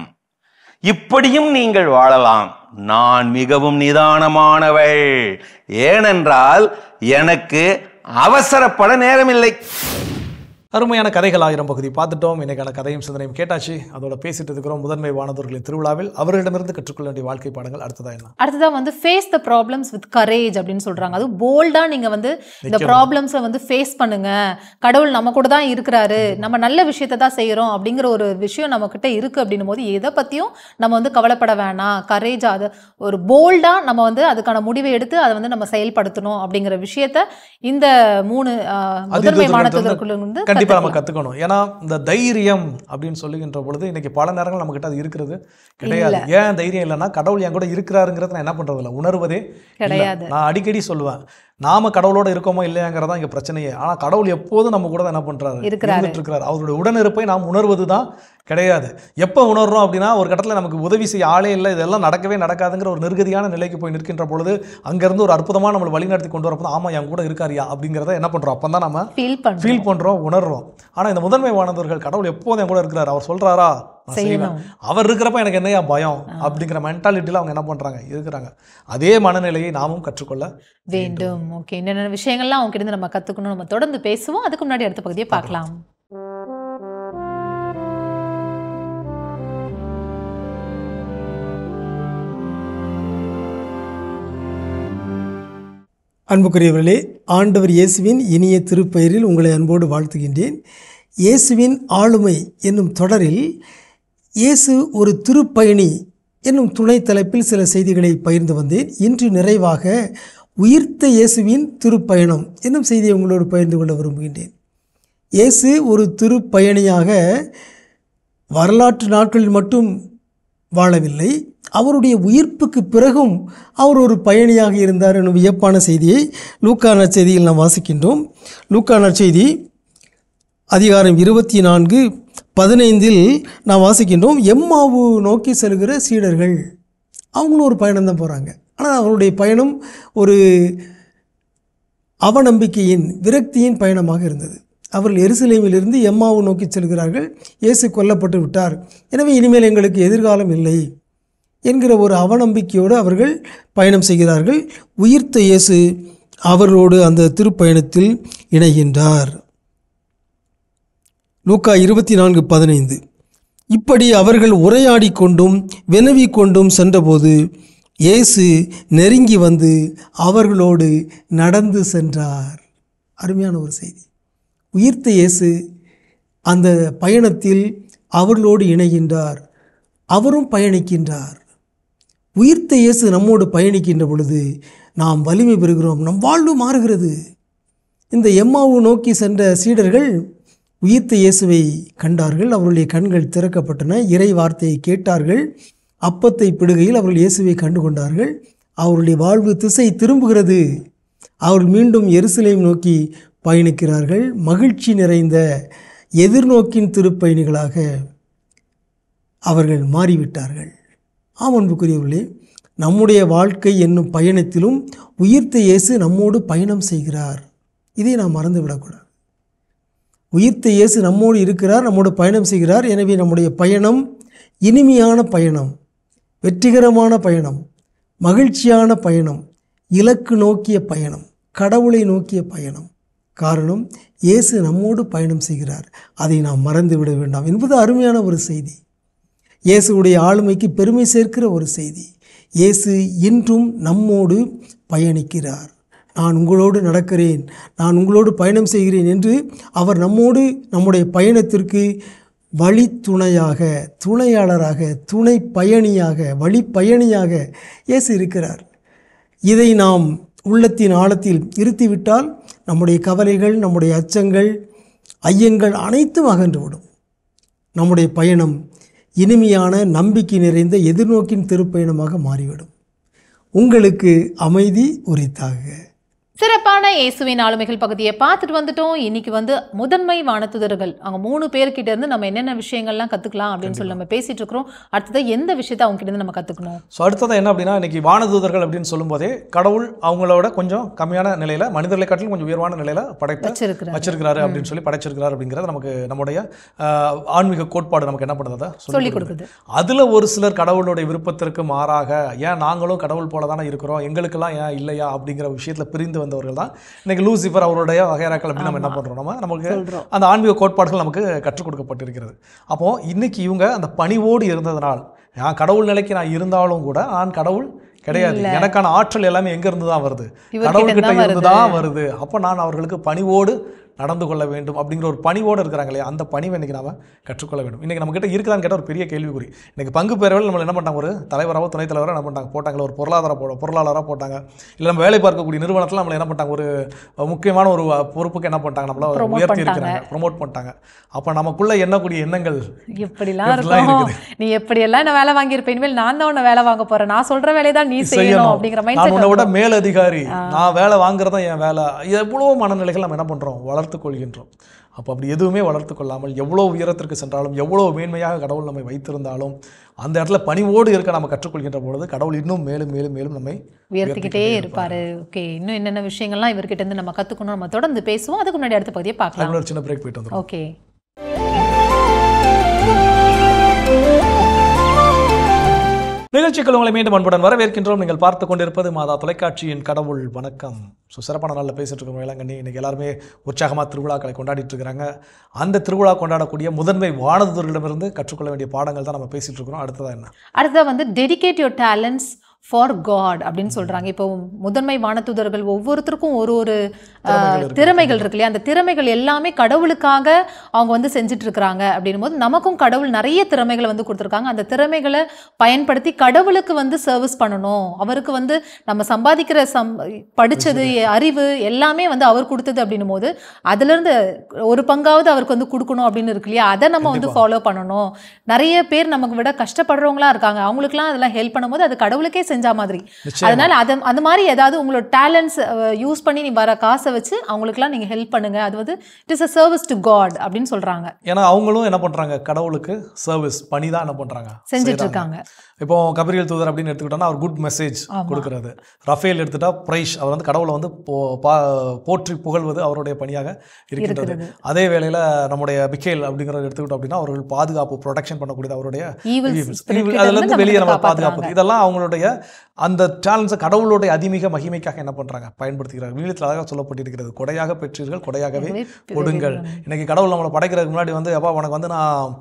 இப்படியும் நீங்கள் வாழலாம். நான் மிகவும் நிதானமானவள், ஏனென்றால் எனக்கு அவசரப்பட நேரமில்லை. அருமையான கதைகள் 1000 பகுதி பார்த்துட்டோம். இன்னைக்கான கதையும் சிந்தனையும் கேட்டாச்சு. அதோட பேசிட்டு இருக்கிறோம் முதன்மை வானதூர்களின் திருவிழாவில். அவர்களிடமிருந்து கற்றுக்கொள்ள வேண்டிய வாழ்க்கை பாடங்கள் அடுத்ததா வந்து face the problems with courage அப்படின்னு சொல்றாங்க. அது போல்டா நீங்க வந்து இந்த ப்ராப்ளம்ஸை வந்து ஃபேஸ் பண்ணுங்க. கடவுள் நம்ம கூட தான் இருக்கிறாரு, நம்ம நல்ல விஷயத்தை தான் செய்யறோம் அப்படிங்கிற ஒரு விஷயம் நம்ம கிட்ட இருக்கு அப்படின்னும் போது எதை பத்தியும் நம்ம வந்து கவலைப்பட வேணாம். கரேஜ், அது ஒரு போல்டா நம்ம வந்து அதுக்கான முடிவை எடுத்து அதை வந்து நம்ம செயல்படுத்தணும் அப்படிங்கிற விஷயத்த இந்த 3 முதன்மை வானதூதர்களுக்குள்ள வந்து கண்டிப்பாக நம்ம கற்றுக்கணும். ஏன்னா இந்த தைரியம் அப்படின்னு சொல்லுகின்ற பொழுது இன்னைக்கு பல நேரங்கள் நம்மகிட்ட அது இருக்கிறது கிடையாது. ஏன் தைரியம் இல்லைன்னா கடவுள் என் கூட இருக்கிறாருங்கிறத நான் என்ன பண்ணுறது இல்லை, உணர்வதே கிடையாது. நான் அடிக்கடி சொல்லுவேன், நாம கடவுளோட இருக்கோமோ இல்லையாங்கிறதா இங்கே பிரச்சனையே. ஆனால் கடவுள் எப்போதும் நம்ம கூட தான் என்ன பண்ணுறாரு, இருக்கிறாரு. அவருடைய உடனிருப்பை நாம் உணர்வது தான் கிடையாது. எப்போ உணர்றோம் அப்படின்னா ஒரு கட்டத்தில் நமக்கு உதவி செய்ய ஆளே இல்லை, இதெல்லாம் நடக்கவே நடக்காதுங்கிற ஒரு நிர்கதியான நிலைக்கு போய் நிற்கின்ற பொழுது அங்கேருந்து ஒரு அற்புதமாக நம்மளை வழிநடத்தி கொண்டு வரப்போ ஆமாம் என் கூட இருக்காரியா அப்படிங்கிறத என்ன பண்ணுறோம், அப்போ தான் நம்ம ஃபீல் பண்ணுறோம், உணர்றோம். ஆனால் இந்த முதன்மை வானதூதர்கள் கடவுள் எப்போதும் என் கூட இருக்கிறார், அவர் சொல்கிறாரா செய்வேன், அவர் இருக்கிறப்ப எனக்கு என்னையா பயம் அப்படிங்கிற மென்டாலிட்டியில் அவங்க என்ன பண்ணுறாங்க, இருக்கிறாங்க. அதே மனநிலையை நாமும் கற்றுக்கொள்ள வேண்டும். ஓகே, என்னென்ன விஷயங்கள்லாம் அவங்க கிட்ட நம்ம கற்றுக்கணும், நம்ம தொடர்ந்து பேசுவோம். அதுக்கு முன்னாடி அடுத்த பகுதியை பார்க்கலாம். அன்புக்குரியவர்களே, ஆண்டவர் இயேசுவின் இனிய திருப்பெயரில் உங்களை அன்போடு வாழ்த்துகின்றேன். இயேசுவின் ஆளுமை என்னும் தொடரில் இயேசு ஒரு திருப்பயணி என்னும் துணை தலைப்பில் சில செய்திகளை பகிர்ந்து வந்தேன். இன்று நிறைவாக உயிர்த்த இயேசுவின் திருப்பயணம் என்னும் செய்தியை உங்களோடு பகிர்ந்து கொள்ள விரும்புகின்றேன். இயேசு ஒரு திருப்பயணியாக வரலாற்று நாட்களில் மட்டும் வாழவில்லை, அவருடைய உயிர்ப்புக்கு பிறகும் அவர் ஒரு பயணியாக இருந்தார் எனும் வியப்பான செய்தியை லூக்கா நற்செய்தியில் நாம் வாசிக்கின்றோம். லூக்கா நற்செய்தி அதிகாரம் 24:15 நாம் வாசிக்கின்றோம். எம்மாவு நோக்கி செல்கிற சீடர்கள், அவங்களும் ஒரு பயணம் தான் போகிறாங்க. ஆனால் அவருடைய பயணம் ஒரு அவநம்பிக்கையின் விரக்தியின் பயணமாக இருந்தது. அவர்கள் எருசலேமிலிருந்து எம்மாவு நோக்கி செல்கிறார்கள். இயேசு கொல்லப்பட்டு விட்டார், எனவே இனிமேல் எங்களுக்கு எதிர்காலம் இல்லை என்கிற ஒரு அவநம்பிக்கையோடு அவர்கள் பயணம் செய்கிறார்கள். உயிர்த்த இயேசு அவர்களோடு அந்த திருப்பயணத்தில் இணைகின்றார். லூக்கா 24:15 இப்படி அவர்கள் உரையாடி கொண்டும் வினவி கொண்டும் சென்றபோது இயேசு நெருங்கி வந்து அவர்களோடு நடந்து சென்றார். அருமையான ஒரு செய்தி. உயிர்த்த இயேசு அந்த பயணத்தில் அவர்களோடு இணைகின்றார், அவரும் பயணிக்கின்றார். உயிர்த்த இயேசு நம்மோடு பயணிக்கின்ற பொழுது நாம் வலிமை பெறுகிறோம், நம் வாழ்வு மாறுகிறது. இந்த எம்மாவு நோக்கி சென்ற சீடர்கள் உயிர்த்த இயேசுவை கண்டார்கள், அவருடைய கண்கள் திறக்கப்பட்டன, இறை வார்த்தையை கேட்டார்கள், அப்பத்தை பிடுகையில் அவர்கள் இயேசுவை கண்டு கொண்டார்கள். அவருடைய வாழ்வு திசை திரும்புகிறது. அவர்கள் மீண்டும் எருசலேம் நோக்கி பயணிக்கிறார்கள். மகிழ்ச்சி நிறைந்த எதிர்நோக்கின் திருப்பயணிகளாக அவர்கள் மாறிவிட்டார்கள். ஆம் அன்புக்குரியவர்களே, நம்முடைய வாழ்க்கை என்னும் பயணத்திலும் உயிர்த்த இயேசு நம்மோடு பயணம் செய்கிறார். இதை நாம் மறந்துவிடக்கூடாது. உயிர்த்த இயேசு நம்மோடு இருக்கிறார், நம்மோடு பயணம் செய்கிறார். எனவே நம்முடைய பயணம் இனிமையான பயணம், வெற்றிகரமான பயணம், மகிழ்ச்சியான பயணம், இலக்கு நோக்கிய பயணம், கடவுளை நோக்கிய பயணம். காரணம் இயேசு நம்மோடு பயணம் செய்கிறார், அதை நாம் மறந்து விட வேண்டாம் என்பது அருமையான ஒரு செய்தி. இயேசுடைய ஆளுமைக்கு பெருமை சேர்க்கிற ஒரு செய்தி. இயேசு இன்றும் நம்மோடு பயணிக்கிறார். நான் உங்களோடு நடக்கிறேன், நான் உங்களோடு பயணம் செய்கிறேன் என்று அவர் நம்மோடு நம்முடைய பயணத்திற்கு வழித்துணையாக, துணையாளராக, துணை பயணியாக, வழிப்பயணியாக இயேசு இருக்கிறார். இதை நாம் உள்ளத்தின் ஆழத்தில் இருத்திவிட்டால் நம்முடைய கவலைகள், நம்முடைய அச்சங்கள், ஐயங்கள் அனைத்தும் அகன்றுவிடும். நம்முடைய பயணம் இனிமையான, நம்பிக்கை நிறைந்த எதிர்நோக்கின் திருப்பயணமாக மாறிவிடும். உங்களுக்கு அமைதி உரித்தாக. சிறப்பான இயேசுவின் ஆளுமைகள் பகுதியை பார்த்துட்டு வந்துட்டோம். இன்னைக்கு முதன்மை வானதூதர்கள் அவங்க 3 பேர்கிட்ட இருந்து நம்ம என்னென்ன விஷயங்கள்லாம் கற்றுக்கலாம் அப்படின்னு சொல்லி நம்ம பேசிட்டு இருக்கிறோம். அடுத்தது எந்த விஷயத்தை அவங்க கிட்ட இருந்து நம்ம கற்றுக்கணும்? ஸோ அடுத்தது என்ன அப்படின்னா, இன்னைக்கு வானதூதர்கள் அப்படின்னு சொல்லும்போதே கடவுள் அவங்களோட கொஞ்சம் கம்மியான நிலையில், மனிதர்களை காட்டிலும் கொஞ்சம் உயர்வான நிலையில் வச்சிருக்கிறாரு அப்படின்னு சொல்லி படைச்சிருக்கிறாரு அப்படிங்கிறது நமக்கு நம்முடைய ஆன்மீக கோட்பாடு நமக்கு என்ன பண்ணுறதா சொல்லி கொடுக்குது. அதில் ஒரு சிலர் கடவுளுடைய விருப்பத்திற்கு மாறாக, ஏன் நாங்களும் கடவுள் போல தானே இருக்கிறோம், எங்களுக்கெல்லாம் ஏன் இல்லையா அப்படிங்கிற விஷயத்தில் பிரிந்து வந்தவர்கள் தான் இன்னைக்கு லூசிஃபர் அவருடைய வகைராக்கள் அப்படின்னு நம்ம என்ன பண்ணுறோம், நமக்கு அந்த ஆன்மீக கோட்பாடுகள் நமக்கு கற்றுக் கொடுக்கப்பட்டிருக்கிறது. அப்போ இன்னைக்கு இவங்க அந்த பணிவோடு இருந்ததனால், நான் கடவுள் நிலைக்கு நான் இருந்தாலும் கூட நான் கடவுள் கிடையாது, எனக்கான ஆற்றல் எல்லாமே எங்க இருந்து தான் வருது, கடவுள்கிட்ட இருந்து தான் வருது. அப்போ நான் அவர்களுக்கு பணிவோடு நடந்து கொள்ள வேண்டும் அப்படிங்கிற ஒரு பணிவோடு இருக்கிறாங்க இல்லையா, அந்த பணிவை இன்றைக்கி நாம் கற்றுக்கொள்ள வேண்டும். இன்றைக்கி நம்மகிட்ட இருக்குதான்னு கேட்டால் ஒரு பெரிய கேள்விக்குறி. இன்றைக்கி பங்கு பேரவையில் நம்ம என்ன பண்ணாங்க, ஒரு தலைவராகவோ துணைத் தலைவராக என்ன பண்ணாங்க போட்டாங்களே, ஒரு பொருளாளராக போட்டாங்க. இல்லை நம்ம வேலை பார்க்கக்கூடிய நிறுவனத்தில் நம்மளை என்ன பண்ணிட்டாங்க, ஒரு முக்கியமான ஒரு பொறுப்புக்கு என்ன பண்ணிட்டாங்க, நம்மள உயர்த்தி இருக்கிறாங்க, ப்ரொமோட் பண்ணிட்டாங்க. அப்போ நமக்குள்ளே எண்ணக்கூடிய எண்ணங்கள் இப்படிலாம் இருக்குது. நீ எப்படியெல்லாம் என்ன வேலை வாங்கியிருப்பேன், இனிமேல் நான் தான் உன்னை வேலை வாங்க போகிறேன், நான் சொல்கிற வேலையை தான் நீ செய்யணும் அப்படிங்கிற மைண்ட் செட். உன்னை விட மேல் அதிகாரி, நான் வேலை வாங்குறதா என் வேலை. எவ்வளோ மனநிலைகள் நம்ம என்ன பண்ணுறோம், வளர்த்து கொள்கின்றோம். அப்போ அப்படி எதுவுமே வளர்த்து கொள்ளாமல் எவ்வளோ உயரத்திற்கு சென்றாலும், எவ்வளோ மேன்மையாக கடவுள் நம்மை வைத்திருந்தாலும், அந்த இடத்துல பணிவோடு இருக்க நம்ம கற்றுக்கொள்கின்ற பொழுது கடவுள் இன்னும் மேலும் மேலும் மேலும் நம்மை உயர்த்திக்கிட்டே இருப்பாரு. ஓகே, இன்னும் என்னென்ன விஷயங்கள்லாம் இவர்கிட்ட இருந்து நம்ம கற்றுக்கணும், நம்ம தொடர்ந்து பேசுவோம். அதுக்கு முன்னாடி அடுத்த பகுதியை பார்க்கலாம். ஒரு சின்ன பிரேக் போயிட்டு வந்துடும். ஓகே. நிகழ்ச்சிகள் உங்களை மீண்டும் அன்புடன் வரவேற்கின்றோம். நீங்கள் பார்த்து கொண்டிருப்பது மாதா தொலைக்காட்சியின் கடவுள் வணக்கம். ஸோ சிறப்பான நாளில் பேசிட்டு இருக்கோம் வேளாங்கண்ணி. இன்றைக்கி எல்லாருமே உற்சாகமாக திருவிழாக்களை கொண்டாடிட்டு இருக்கிறாங்க. அந்த திருவிழா கொண்டாடக்கூடிய முதன்மை வானதூதர்களிடமிருந்து கற்றுக்கொள்ள வேண்டிய பாடங்கள் தான் நம்ம பேசிட்டு இருக்கிறோம். அடுத்ததான் என்ன? அடுத்தது dedicate your talents for God அப்படின்னு சொல்கிறாங்க. இப்போ முதன்மை வானதூதர்கள் ஒவ்வொருத்தருக்கும் ஒரு ஒரு திறமைகள் இருக்கு இல்லையா, அந்த திறமைகள் எல்லாமே கடவுளுக்காக அவங்க செஞ்சுட்டு இருக்கிறாங்க. அப்படின்னும் போது நமக்கும் கடவுள் நிறைய திறமைகளை கொடுத்துருக்காங்க. அந்த திறமைகளை பயன்படுத்தி கடவுளுக்கு சர்வீஸ் பண்ணணும். அவருக்கு நம்ம சம்பாதிக்கிற படித்தது, அறிவு எல்லாமே அவர் கொடுத்தது அப்படின்னும் போது அதுலேருந்து ஒரு பங்காவது அவருக்கு கொடுக்கணும் அப்படின்னு இருக்கு இல்லையா, அதை நம்ம ஃபாலோ பண்ணணும். நிறைய பேர் நமக்கு விட கஷ்டப்படுறவங்களா இருக்காங்க, அவங்களுக்குலாம் அதெல்லாம் ஹெல்ப் பண்ணும்போது அது கடவுளுக்கே செஞ்ச மாதிரி. அதனால அந்த மாதிரி ஏதாவது உங்களோட டேலண்ட்ஸ் யூஸ் பண்ணி நீ வர காசை வச்சு அவங்களுக்குலாம் நீங்க ஹெல்ப் பண்ணுங்க. அது it is a service to God அப்படின்னு சொல்றாங்க. ஏன்னா அவங்களும் என்ன பண்றாங்க, கடவுளுக்கு சர்வீஸ் பண்ணி தான் என்ன பண்றாங்க, செஞ்சுட்டு இருக்காங்க. இப்போ கபிரியல் தூதர் அப்படின்னு எடுத்துக்கிட்டோம்னா அவர் குட் மெசேஜ் கொடுக்கறது. ரஃபேல் எடுத்துட்டா பிரைஸ், அவர் கடவுளை போற்றி புகழ்வது அவருடைய பணியாக இருக்கின்றது. அதே வேளையில நம்முடைய மிக்கேல் அப்படிங்கிறத எடுத்துக்கிட்டோம் அப்படின்னா அவர்கள் பாதுகாப்பு, ப்ரொடெக்ஷன் பண்ணக்கூடியது, அவருடைய அதுல இருந்து வெளியே நம்ம பாதுகாப்பு, இதெல்லாம் அவங்களுடைய அந்த டேலண்ட்ஸை கடவுளுடைய அதிமிக மகிமைக்காக என்ன பண்றாங்க, பயன்படுத்துகிறார்கள். வீட்டில் அழகாக சொல்லப்பட்டிருக்கிறது, கொடையாக பெற்றீர்கள் கொடையாகவே கொடுங்கள். இன்னைக்கு கடவுள் நம்மளை படைக்கிறதுக்கு முன்னாடி அப்பா உனக்கு நான்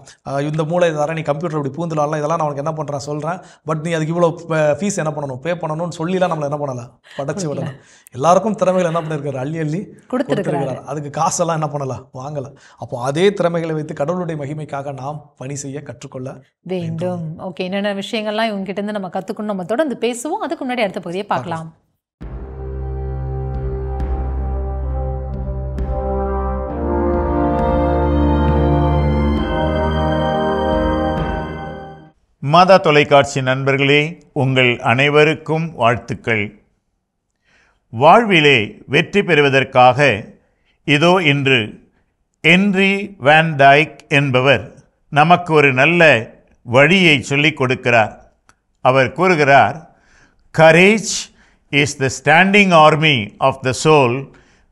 இந்த மூளை தரேன், நீ கம்ப்யூட்டர் இப்படி பூந்துலாம்லாம், இதெல்லாம் நான் உனக்கு என்ன பண்றேன் சொல்றேன், பட் நீ அதுக்கு இவ்வளோ ஃபீஸ் என்ன பண்ணணும், பே பண்ணணும்னு சொல்லிலாம் நம்மளை என்ன பண்ணலாம், படைச்சு விடலாம். எல்லாருக்கும் திறமைகள் என்ன பண்ணிருக்காரு, அள்ளி அள்ளி கொடுத்துருக்கிறார். அதுக்கு காசெல்லாம் என்ன பண்ணலாம், வாங்கல. அப்போ அதே திறமைகளை வைத்து கடவுளுடைய மகிமைக்காக நாம் பணி செய்ய கற்றுக்கொள்ள வேண்டும். ஓகே, என்னென்ன விஷயங்கள்லாம் இவங்க கிட்ட இருந்து நம்ம கற்றுக்கணும், நம்ம தொடர்ந்து பேசுவோம். அதுக்கு முன்னாடி அடுத்த பகுதியை பார்க்கலாம். மாதா தொலைக்காட்சி நண்பர்களே, உங்கள் அனைவருக்கும் வாழ்த்துக்கள். வாழ்விலே வெற்றி பெறுவதற்காக இதோ இன்று ஹென்றி வேன் டைக் என்பவர் நமக்கு ஒரு நல்ல வழியை சொல்லிக் கொடுக்கிறார். அவர் கூறுகிறார், courage is the standing army of the soul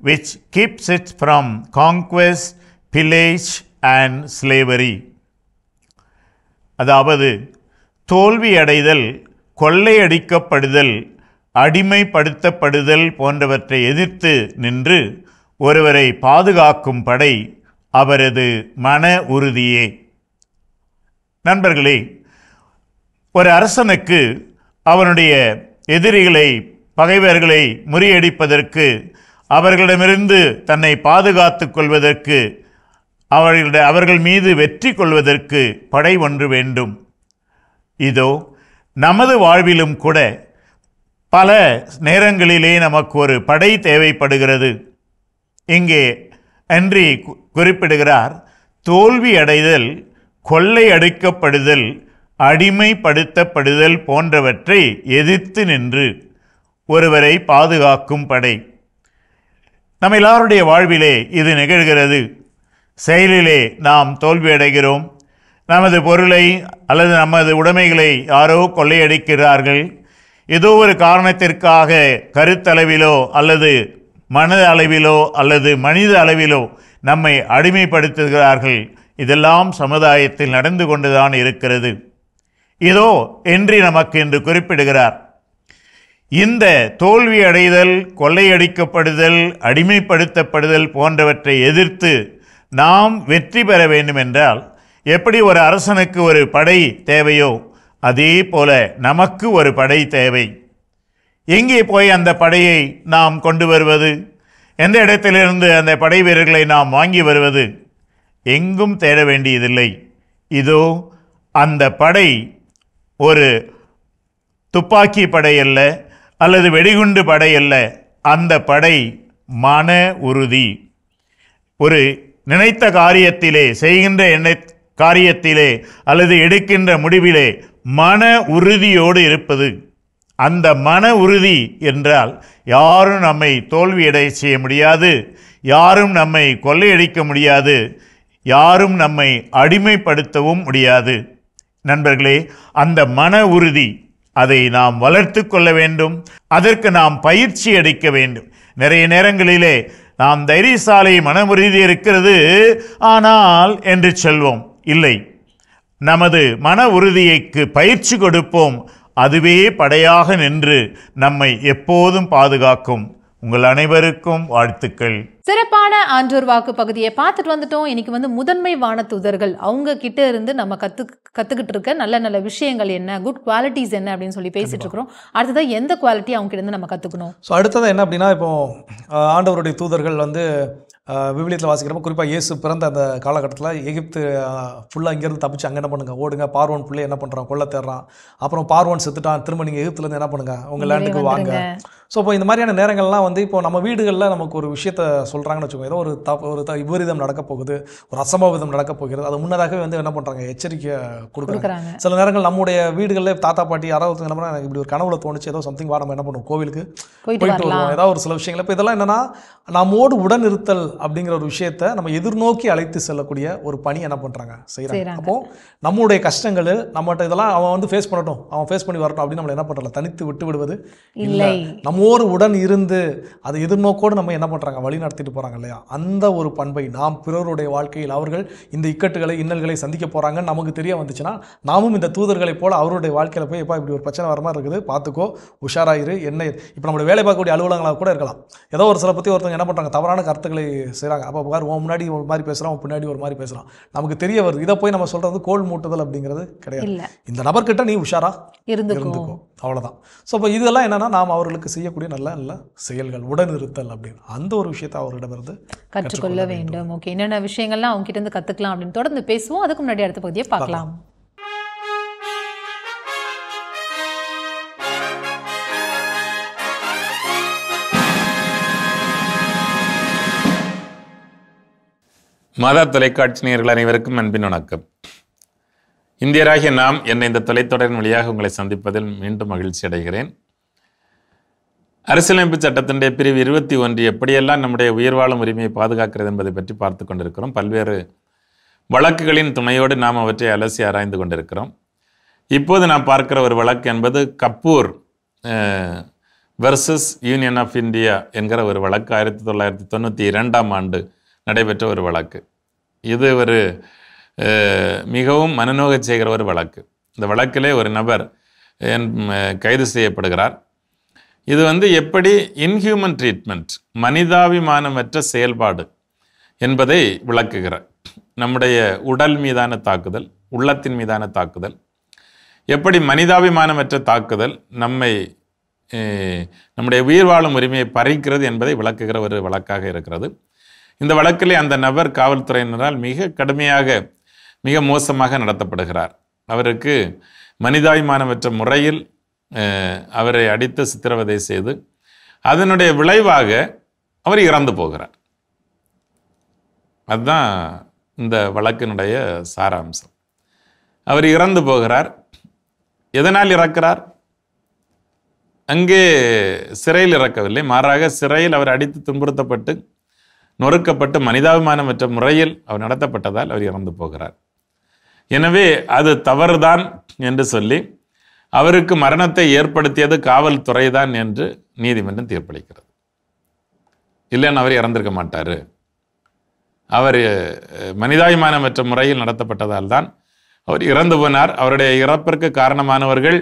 which keeps it from conquest, pillage and slavery. அதாவது தோல்வி அடைதல், கொள்ளையடிக்கப்படுதல், அடிமைப்படுத்தப்படுதல் போன்றவற்றை எதிர்த்து நின்று ஒருவரை பாதுகாக்கும் படை அவரது மன உறுதியே. நண்பர்களே, ஒரு அரசனுக்கு அவனுடைய எதிரிகளை, பகைவர்களை முறியடிப்பதற்கு, அவர்களிடமிருந்து தன்னை பாதுகாத்துக் கொள்வதற்கு, அவர்கள் மீது வெற்றி கொள்வதற்கு படை ஒன்று வேண்டும். இதோ நமது வாழ்விலும் கூட பல நேரங்களிலே நமக்கு ஒரு படை தேவைப்படுகிறது. இங்கே ஹென்றி குறிப்பிடுகிறார், தோல்வி அடைதல், கொள்ளை அடிக்கப்படுதல், அடிமைப்படுத்தப்படுதல் போன்றவற்றை எதிர்த்து நின்று ஒருவரை பாதுகாக்கும் படை. நம்ம எல்லாருடைய வாழ்விலே இது நிகழ்கிறது. செயலிலே நாம் தோல்வியடைகிறோம். நமது பொருளை அல்லது நமது உடைமைகளை யாரோ கொள்ளையடிக்கிறார்கள். ஏதோ ஒரு காரணத்திற்காக கருத்தளவிலோ அல்லது மன அளவிலோ அல்லது மனித அளவிலோ நம்மை அடிமைப்படுத்துகிறார்கள். இதெல்லாம் சமுதாயத்தில் நடந்து கொண்டுதான் இருக்கிறது. இதோ ஹென்றி நமக்கு என்று குறிப்பிடுகிறார், இந்த தோல்வி அடைதல், கொள்ளையடிக்கப்படுதல், அடிமைப்படுத்தப்படுதல் போன்றவற்றை எதிர்த்து நாம் வெற்றி பெற வேண்டும் என்றால் எப்படி ஒரு அரசனுக்கு ஒரு படை தேவையோ அதே போல நமக்கு ஒரு படை தேவை. எங்கே போய் அந்த படையை நாம் கொண்டு வருவது? எந்த இடத்திலிருந்து அந்த படை வீரர்களை நாம் வாங்கி வருவது? எங்கும் தேட வேண்டியதில்லை. இதோ அந்த படை ஒரு துப்பாக்கி படை அல்ல, அல்லது வெடிகுண்டு படை அல்ல. அந்த படை மன உறுதி. ஒரு நினைத்த காரியத்திலே, செய்கின்ற காரியத்திலே அல்லது எடுக்கின்ற முடிவிலே மன உறுதியோடு இருப்பது. அந்த மன உறுதி என்றால் யாரும் நம்மை தோல்வியடை செய்ய முடியாது, யாரும் நம்மை கொள்ளையடிக்க முடியாது, யாரும் நம்மை அடிமைப்படுத்தவும் முடியாது. நண்பர்களே, அந்த மன உறுதி, அதை நாம் வளர்த்து கொள்ள வேண்டும். அதற்கு நாம் பயிற்சி அளிக்க வேண்டும். நிறைய நேரங்களிலே நாம் தைரியசாலை மன உறுதி இருக்கிறது ஆனால் என்று சொல்வோம். இல்லை, நமது மன உறுதியைக்கு பயிற்சி கொடுப்போம். அதுவே படையாக நின்று நம்மை எப்போதும் பாதுகாக்கும். உங்கள் அனைவருக்கும் வாழ்த்துக்கள். சிறப்பான ஆன்றோர் வாக்கு பகுதியை பார்த்துட்டு வந்துட்டோம். இன்னைக்கு முதன்மை வானதூதர்கள் அவங்க கிட்ட இருந்து நம்ம கத்துக்கிட்டு இருக்க நல்ல நல்ல விஷயங்கள் என்ன, குட் குவாலிட்டிஸ் என்ன அப்படின்னு சொல்லி பேசிட்டு இருக்கிறோம். அடுத்ததான் எந்த குவாலிட்டி அவங்க கிட்ட இருந்து நம்ம கத்துக்கணும்? ஸோ அடுத்தது என்ன அப்படின்னா, இப்போ ஆண்டவருடைய தூதர்கள் விவிலியத்தில் வாசிக்கிறப்ப குறிப்பாக இயேசு பிறந்த அந்த காலகட்டத்தில் எகிப்து ஃபுல்லாக இங்கேருந்து தப்பிச்சு அங்கே என்ன பண்ணுங்க, ஓடுங்க, பார்வோன் பிள்ளை என்ன பண்ணுறான், கொல்ல தேடுறான். அப்புறம் பார்வோன் செத்துட்டான், திரும்ப நீங்கள் எகிப்துலேருந்து என்ன பண்ணுங்க, உங்கள் லேண்டுக்கு வாங்க. ஸோ இப்போ இந்த மாதிரியான நேரங்கள்லாம் இப்போ நம்ம வீடுகளில் நமக்கு ஒரு விஷயத்த சொல்கிறாங்கன்னு வச்சுக்கோங்க, ஏதோ ஒரு விபரீதம் நடக்க போகுது, ஒரு அசம்பாவிதம் நடக்க போகிறது, அது முன்னதாகவே என்ன பண்ணுறாங்க, எச்சரிக்கை கொடுக்குறாங்க. சில நேரங்கள் நம்முடைய வீடுகளில் தாத்தா பாட்டி யாராவது என்ன பண்ணால், எனக்கு இப்படி ஒரு கனவுல தோணுச்சு, ஏதோ சம்திங் நம்ம என்ன பண்ணுவோம், கோவிலுக்கு போயிட்டு வருவோம், ஏதாவது ஒரு சில விஷயங்கள். இப்போ இதெல்லாம் என்னன்னா, நம்மோடு உடன் இருத்தல் அப்படிங்கிற ஒரு விஷயத்தை நம்ம எதிர்நோக்கி அழைத்து செல்லக்கூடிய ஒரு பணி என்ன பண்ணுறாங்க, செய்கிறாங்க. அப்போது நம்மளுடைய கஷ்டங்கள் நம்மகிட்ட இதெல்லாம் அவன் ஃபேஸ் பண்ணட்டும், அவன் ஃபேஸ் பண்ணி வரட்டும் அப்படின்னு நம்மளை என்ன பண்ணுறல தனித்து விட்டு விடுவது இல்லை. நம்மோடு உடன் இருந்து அதை எதிர்நோக்கோடு நம்ம என்ன பண்ணுறாங்க, வழி நடத்திட்டு போகிறாங்க இல்லையா? அந்த ஒரு பண்பை நாம் பிறருடைய வாழ்க்கையில் அவர்கள் இந்த இக்கட்டுகளை, இன்னல்களை சந்திக்க போகிறாங்கன்னு நமக்கு தெரிய வந்துச்சுன்னா, நாமும் இந்த தூதர்களை போல் அவருடைய வாழ்க்கையில் போய் எப்போ இப்படி ஒரு பிரச்சனை வர மாதிரி இருக்குது, பார்த்துக்கோ, உஷாராயிரு. என்ன இப்போ நம்மளுடைய வேலை பார்க்கக்கூடிய அலுவலகங்களாக கூட இருக்கலாம். ஏதோ ஒரு சில பற்றி ஒருத்தவங்க என்ன பண்ணுறாங்க, தவறான கருத்துக்களை செய்கிறாங்க. அப்போ பாரு, உன் முன்னாடி ஒரு மாதிரி பேசுகிறான், உன் பின்னாடி ஒரு மாதிரி பேசுகிறான், நமக்கு தெரிய வருது. இதை போய் நம்ம சொல்கிறது கோல் மூட்டுதல் அப்படிங்கிறது கிடையாது. இந்த நபர்கிட்ட நீ உஷாரா இருந்துக்கோ, அவ்வளோதான். ஸோ இப்போ இதெல்லாம் என்னென்னா, நாம் அவர்களுக்கு செய்யக்கூடிய நல்ல நல்ல செயல்கள், உடன் இருத்தல் அப்படின்னு அந்த ஒரு விஷயத்தை அவர்களிடமிருந்து கற்றுக்கொள்ள வேண்டும். ஓகே, என்னென்ன விஷயங்கள்லாம் அவங்க கிட்ட இருந்து கற்றுக்கலாம் அப்படின்னு தொடர்ந்து பேசுவோம். அதுக்கு முன்னாடி அடுத்த பகுதியை பார்க்கலாம். மாதா தொலைக்காட்சி நேயர்கள் அனைவருக்கும் அன்பின் வணக்கம். இந்தியராகிய நாம் என்னை இந்த தொலைத்தொடரின் வழியாக உங்களை சந்திப்பதில் மீண்டும் மகிழ்ச்சி அடைகிறேன். அரசியலமைப்பு சட்டத்தினுடைய பிரிவு 21 எப்படியெல்லாம் நம்முடைய உயிர் வாழும் உரிமையை பாதுகாக்கிறது என்பதை பற்றி பார்த்து கொண்டிருக்கிறோம். பல்வேறு வழக்குகளின் துணையோடு நாம் அவற்றை அலசி ஆராய்ந்து கொண்டிருக்கிறோம். இப்போது நாம் பார்க்கிற ஒரு வழக்கு என்பது Kapoor versus union of India என்கிற ஒரு வழக்கு. 1992ஆம் ஆண்டு நடைபெற்ற ஒரு வழக்கு. இது ஒரு மிகவும் மனநோக செய்கிற ஒரு வழக்கு. இந்த வழக்கிலே ஒரு நபர் கைது செய்யப்படுகிறார். இது எப்படி இன்ஹியூமன் ட்ரீட்மெண்ட், மனிதாபிமானமற்ற செயல்பாடு என்பதை விளக்குகிறார். நம்முடைய உடல் மீதான தாக்குதல், உள்ளத்தின் மீதான தாக்குதல், எப்படி மனிதாபிமானமற்ற தாக்குதல் நம்முடைய உயிர் வாழும் உரிமையை பறிக்கிறது என்பதை விளக்குகிற ஒரு வழக்காக இருக்கிறது. இந்த வழக்கிலே அந்த நபர் காவல்துறையினரால் மிக கடுமையாக, மிக மோசமாக நடத்தப்படுகிறார். அவருக்கு மனிதாபிமானமற்ற முறையில் அவரை அடித்து சித்திரவதை செய்து அதனுடைய விளைவாக அவர் இறந்து போகிறார். அதுதான் இந்த வழக்கினுடைய சாராம்சம். அவர் இறந்து போகிறார். எதனால் இறக்கிறார்? அங்கே சிறையில் இறக்கவில்லை, மாறாக சிறையில் அவர் அடித்து துன்புறுத்தப்பட்டு நொறுக்கப்பட்டு மனிதாபிமானமற்ற முறையில் அவர் நடத்தப்பட்டதால் அவர் இறந்து போகிறார். எனவே அது தவறுதான் என்று சொல்லி அவருக்கு மரணத்தை ஏற்படுத்தியது காவல்துறை தான் என்று நீதிமன்றம் தீர்ப்பளிக்கிறது. இல்லைன்னு அவர் இறந்திருக்க மாட்டார். அவர் மனிதாபிமானமற்ற முறையில் நடத்தப்பட்டதால் தான் அவர் இறந்து போனார். அவருடைய இறப்பிற்கு காரணமானவர்கள்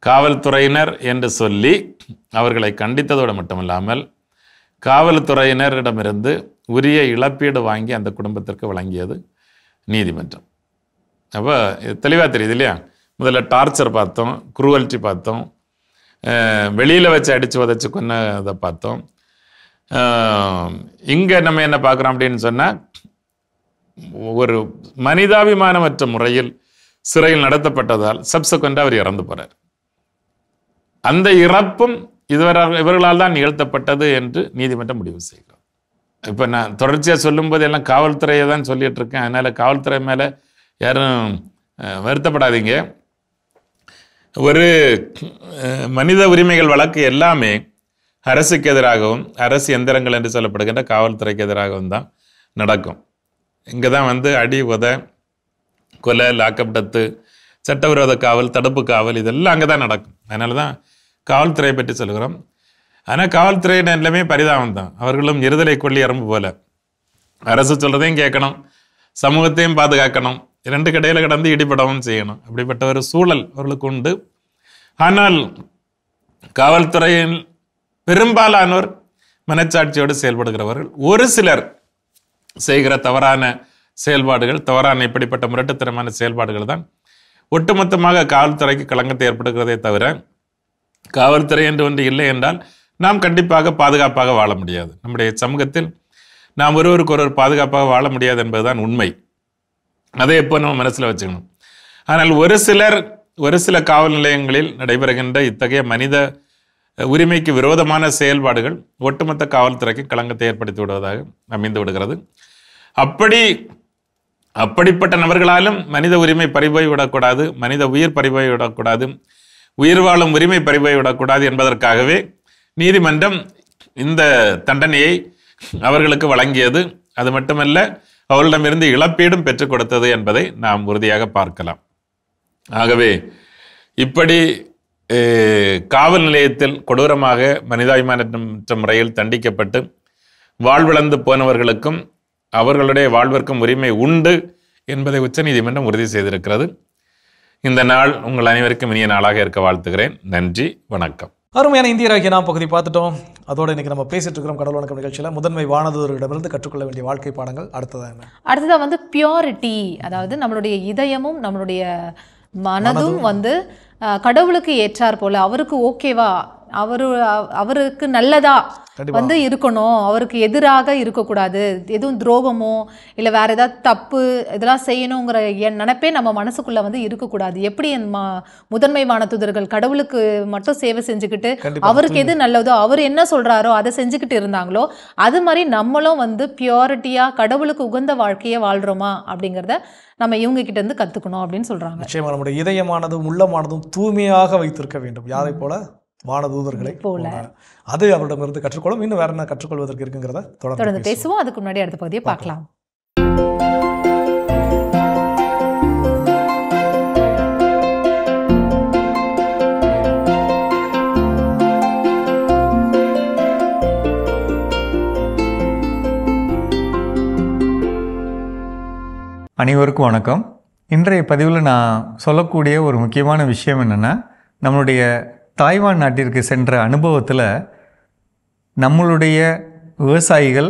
காவல்துறையினர் என்று சொல்லி அவர்களை கண்டித்ததோடு மட்டுமில்லாமல் காவல்துறையினரிடமிருந்து உரிய இழப்பீடு வாங்கி அந்த குடும்பத்திற்கு வழங்கியது நீதிமன்றம். அப்போ தெளிவாக தெரியுது இல்லையா? முதல்ல டார்ச்சர் பார்த்தோம், குரூவல்ட்டி பார்த்தோம், வெளியில் வச்சு அடித்து உதச்சி கொன்னதை பார்த்தோம். இங்கே நம்ம என்ன பார்க்குறோம் அப்படின்னு சொன்னால், ஒரு மனிதாபிமானமற்ற முறையில் சிறையில் நடத்தப்பட்டதால் சப்சக்வெண்டாக அவர் இறந்து போகிறார். அந்த இறப்பும் இவர்களால் தான் நிகழ்த்தப்பட்டது என்று நீதிமன்றம் முடிவு செய்கிறது. இப்போ நான் தொடர்ச்சியாக சொல்லும்போது எல்லாம் காவல்துறையை தான் சொல்லிட்டு இருக்கேன். அதனால் காவல்துறை மேலே யாரும் வருத்தப்படாதீங்க. ஒரு மனித உரிமைகள் வழக்கு எல்லாமே அரசுக்கு எதிராகவும், அரசு எந்திரங்கள் என்று சொல்லப்படுகின்ற காவல்துறைக்கு எதிராகவும் தான் நடக்கும். இங்கே தான் அடி, உத, கொலை, லாக்கப் டெத்து, சட்டவிரோத காவல், தடுப்பு காவல் இதெல்லாம் அங்கே தான் நடக்கும். அதனால தான் காவல்துறையை பற்றி சொல்கிறோம். ஆனால் காவல்துறையினர் எல்லாமே பரிதாபம் தான். அவர்களும் இருதலை கொள்ளி எறும்பு போல. அரசு சொல்கிறதையும் கேட்கணும், சமூகத்தையும் பாதுகாக்கணும், இரண்டு கடையில் கடந்து இடிபடவும் செய்யணும். அப்படிப்பட்ட ஒரு சூழல் அவர்களுக்கு உண்டு. ஆனால் காவல்துறையில் பெரும்பாலானோர் மனச்சாட்சியோடு செயல்படுகிறவர்கள். ஒரு சிலர் செய்கிற தவறான செயல்பாடுகள், தவறான இப்படிப்பட்ட முரட்டுத்தனமான செயல்பாடுகள் தான் ஒட்டுமொத்தமாக காவல்துறைக்கு களங்கத்தை ஏற்படுகிறதே தவிர, காவல்துறை என்று ஒன்று இல்லை என்றால் நாம் கண்டிப்பாக பாதுகாப்பாக வாழ முடியாது. நம்முடைய சமூகத்தில் நாம் ஒருவருக்கு ஒருவர் பாதுகாப்பாக வாழ முடியாது என்பதுதான் உண்மை. அதை எப்போ நம்ம மனசில் வச்சுக்கணும். ஆனால் ஒரு சில காவல் நிலையங்களில் நடைபெறுகின்ற இத்தகைய மனித உரிமைக்கு விரோதமான செயல்பாடுகள் ஒட்டுமொத்த காவல்துறைக்கு களங்கத்தை ஏற்படுத்தி விடுவதாக அமைந்து விடுகிறது. அப்படிப்பட்ட நபர்களாலும் மனித உரிமை பறிபோய் விடக்கூடாது, மனித உயிர் பறிபோய் விடக்கூடாது, உயிர் வாழும் உரிமை பறிபோய் விடக்கூடாது என்பதற்காகவே நீதிமன்றம் இந்த தண்டனையை அவர்களுக்கு வழங்கியது. அது மட்டுமல்ல, அவர்களிடமிருந்து இழப்பீடும் பெற்றுக் கொடுத்தது என்பதை நாம் உறுதியாக பார்க்கலாம். ஆகவே இப்படி காவல் நிலையத்தில் கொடூரமாக மனிதாபிமானமற்ற முறையில் தண்டிக்கப்பட்டு வாழ்விழந்து போனவர்களுக்கும் அவர்களுடைய வாழ்விற்கும் உரிமை உண்டு என்பதை உச்சநீதிமன்றம் உறுதி செய்திருக்கிறது. இந்த நாள் உங்கள் அனைவருக்கும் இனிய நாளாக இருக்க வாழ்த்துகிறேன். நன்றி, வணக்கம். அருமையான இந்திய ராகிய நாம் பகுதி பார்த்துட்டோம். அதோடு இன்னைக்கு நம்ம பேசிட்டு இருக்கிறோம் கடவுள் வணக்கம் நிகழ்ச்சியில் முதன்மை வானதூதரிடமிருந்து கற்றுக்கொள்ள வேண்டிய வாழ்க்கை பாடங்கள். அடுத்ததாக பியூரிட்டி, அதாவது நம்மளுடைய இதயமும் நம்மளுடைய மனதும் கடவுளுக்கு ஏற்றார் போல, அவருக்கு ஓகேவா, அவருக்கு நல்லதா இருக்கணும், அவருக்கு எதிராக இருக்கக்கூடாது, எதுவும் துரோகமோ இல்லை வேற ஏதாவது தப்பு இதெல்லாம் செய்யணுங்கிற நினைப்பே நம்ம மனசுக்குள்ள இருக்கக்கூடாது. எப்படி முதன்மை வானதூதர்கள் கடவுளுக்கு மட்டும் சேவை செஞ்சுக்கிட்டு அவருக்கு எது நல்லதோ அவர் என்ன சொல்றாரோ அதை செஞ்சுக்கிட்டு இருந்தாங்களோ, அது மாதிரி நம்மளும் பியூரிட்டியா கடவுளுக்கு உகந்த வாழ்க்கையை வாழ்றோமா அப்படிங்கிறத நம்ம இவங்க கிட்ட இருந்து கத்துக்கணும் அப்படின்னு சொல்றாங்க. நிச்சயமா நம்முடைய இதயமானதும் உள்ளமானதும் தூய்மையாக வைத்திருக்க வேண்டும். யாரை போல? வானதூதர்களை போல. அது அவரிடமிருந்து கற்றுக்கொள்ளும். இன்னும் வேற என்ன கற்றுக்கொள்வதற்கு இருக்குங்கிறத தொடர்ந்து பேசுவோம். அதுக்கு முன்னாடி அடுத்த பகுதியை பார்க்கலாம். அனைவருக்கும் வணக்கம். இன்றைய பதிவில் நான் சொல்லக்கூடிய ஒரு முக்கியமான விஷயம் என்னென்னா, நம்மளுடைய தாய்வான் நாட்டிற்கு சென்ற அனுபவத்தில் நம்மளுடைய விவசாயிகள்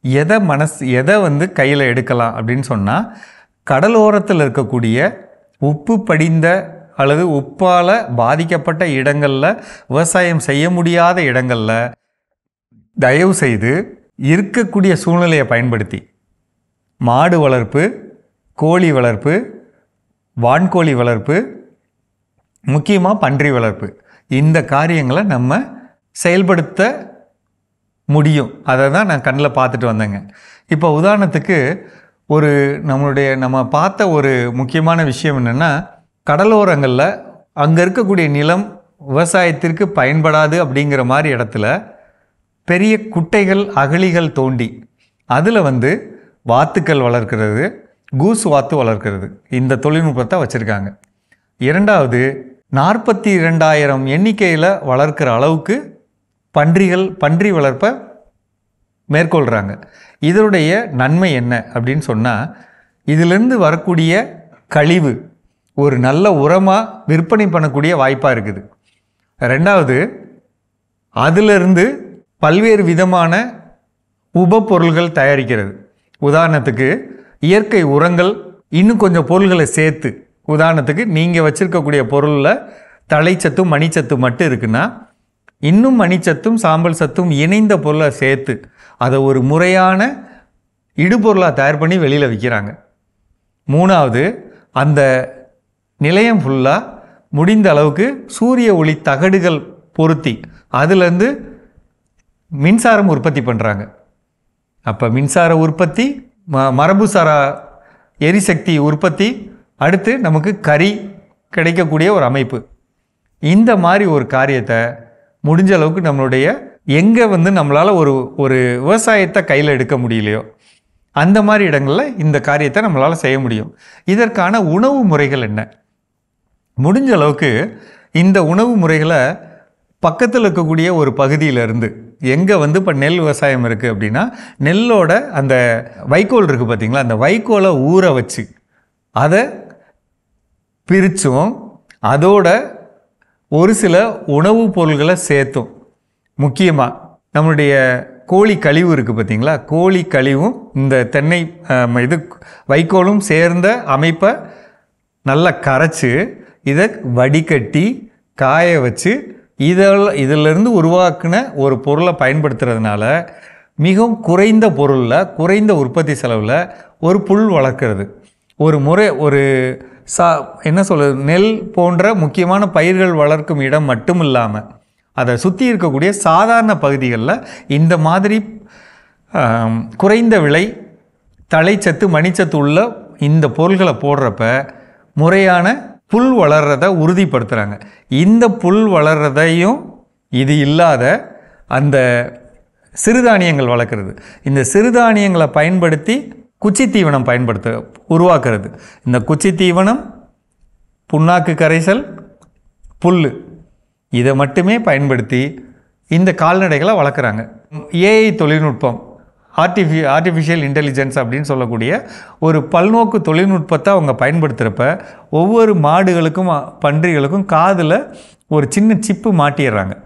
எதை வந்து கையில் எடுக்கலாம் அப்படின்னு சொன்னால், கடலோரத்தில் இருக்கக்கூடிய உப்பு படிந்த அல்லது உப்பால் பாதிக்கப்பட்ட இடங்களில், விவசாயம் செய்ய முடியாத இடங்களில் தயவு செய்து இருக்கக்கூடிய சூழ்நிலையை பயன்படுத்தி மாடு வளர்ப்பு, கோழி வளர்ப்பு, வான்கோழி வளர்ப்பு, முக்கியமாக பன்றி வளர்ப்பு, இந்த காரியங்களை நம்ம செயல்படுத்த முடியும். அதை தான் நான் கண்ணில் பார்த்துட்டு வந்தேங்க. இப்போ உதாரணத்துக்கு நம்ம பார்த்த ஒரு முக்கியமான விஷயம் என்னென்னா, கடலோரங்களில் அங்கே இருக்கக்கூடிய நிலம் விவசாயத்திற்கு பயன்படாது அப்படிங்கிற மாதிரி இடத்துல பெரிய குட்டைகள், அகழிகள் தோண்டி அதில் வந்து வாத்துக்கள் வளர்க்கிறது, கூஸ் வாத்து வளர்க்கிறது, இந்த தொழில்நுட்பத்தை வச்சுருக்காங்க. இரண்டாவது, 42,000 எண்ணிக்கையில் வளர்க்குற அளவுக்கு பன்றி வளர்ப்பை மேற்கொள்கிறாங்க. இதனுடைய நன்மை என்ன அப்படின்னு சொன்னால், இதிலிருந்து வரக்கூடிய கழிவு ஒரு நல்ல உரமாக விற்பனை பண்ணக்கூடிய வாய்ப்பாக இருக்குது. ரெண்டாவது, அதிலிருந்து பல்வேறு விதமான உபப்பொருள்கள் தயாரிக்கிறது. உதாரணத்துக்கு இயற்கை உரங்கள், இன்னும் கொஞ்சம் பொருள்களை சேர்த்து, உதாரணத்துக்கு நீங்கள் வச்சுருக்கக்கூடிய பொருளில் தழைச்சத்தும் மணிச்சத்தும் மட்டும் இருக்குன்னா, இன்னும் மணிச்சத்தும் சாம்பல் சத்தும் இணைந்த பொருளை சேர்த்து அதை ஒரு முறையான இடுபொருளாக தயார் பண்ணி வெளியில் விற்கிறாங்க. மூணாவது, அந்த நிலையம் ஃபுல்லாக முடிந்த அளவுக்கு சூரிய ஒளி தகடுகள் பொருத்தி அதிலேருந்து மின்சாரம் உற்பத்தி பண்ணுறாங்க. அப்போ மின்சார உற்பத்தி, மரபுசாரா எரிசக்தி உற்பத்தி, அடுத்து நமக்கு கறி கிடைக்கக்கூடிய ஒரு அமைப்பு. இந்த மாதிரி ஒரு காரியத்தை முடிஞ்ச அளவுக்கு நம்மளுடைய எங்கே வந்து நம்மளால் ஒரு விவசாயத்தை கையில் எடுக்க முடியலையோ அந்த மாதிரி இடங்களில் இந்த காரியத்தை நம்மளால் செய்ய முடியும். இதற்கான உணவு முறைகள் என்ன? முடிஞ்ச அளவுக்கு இந்த உணவு முறைகளை பக்கத்தில் இருக்கக்கூடிய ஒரு பகுதியிலேருந்து, எங்கே வந்து இப்போ நெல் விவசாயம் இருக்குது அப்படின்னா, நெல்லோட அந்த வைக்கோல் இருக்குது பார்த்திங்களா, அந்த வைக்கோலை ஊற வச்சு அதை பிரித்தும் அதோட ஒரு சில உணவுப் பொருள்களை சேர்த்தும், முக்கியமாக நம்மளுடைய கோழி கழிவு இருக்குது பார்த்திங்களா, கோழி கழிவும் இந்த தென்னை வைக்கோலும் சேர்ந்த அமைப்பை நல்லா கரைச்சி இதை வடிகட்டி காய வச்சு இதிலிருந்து உருவாக்கின ஒரு பொருளை பயன்படுத்துறதுனால மிகவும் குறைந்த பொருளில், குறைந்த உற்பத்தி செலவில் ஒரு புல் வளர்க்குறது. ஒரு முறை என்ன சொல்கிறது, நெல் போன்ற முக்கியமான பயிர்கள் வளர்க்கும் இடம் மட்டும் இல்லாமல் அதை சுற்றி இருக்கக்கூடிய சாதாரண பகுதிகளில் இந்த மாதிரி குறைந்த விலை தழைச்சத்து மணிச்சத்து உள்ள இந்த பொருள்களை போடுறப்ப முறையான புல் வளர்கிறத உறுதிப்படுத்துகிறாங்க. இந்த புல் வளர்கிறதையும் இது இல்லாத அந்த சிறுதானியங்கள் வளர்க்குறது, இந்த சிறுதானியங்களை பயன்படுத்தி குச்சி தீவனம் உருவாக்குறது. இந்த குச்சி தீவனம், புண்ணாக்கு கரைசல், புல், இதை மட்டுமே பயன்படுத்தி இந்த கால்நடைகளை வளர்க்குறாங்க. ஏஐ தொழில்நுட்பம், ஆர்டிஃபிஷியல் இன்டெலிஜென்ஸ் அப்படின்னு சொல்லக்கூடிய ஒரு பல்நோக்கு தொழில்நுட்பத்தை அவங்க பயன்படுத்துகிறப்ப ஒவ்வொரு மாடுகளுக்கும் பன்றிகளுக்கும் காதில் ஒரு சின்ன சிப்பு மாட்டிடுறாங்க.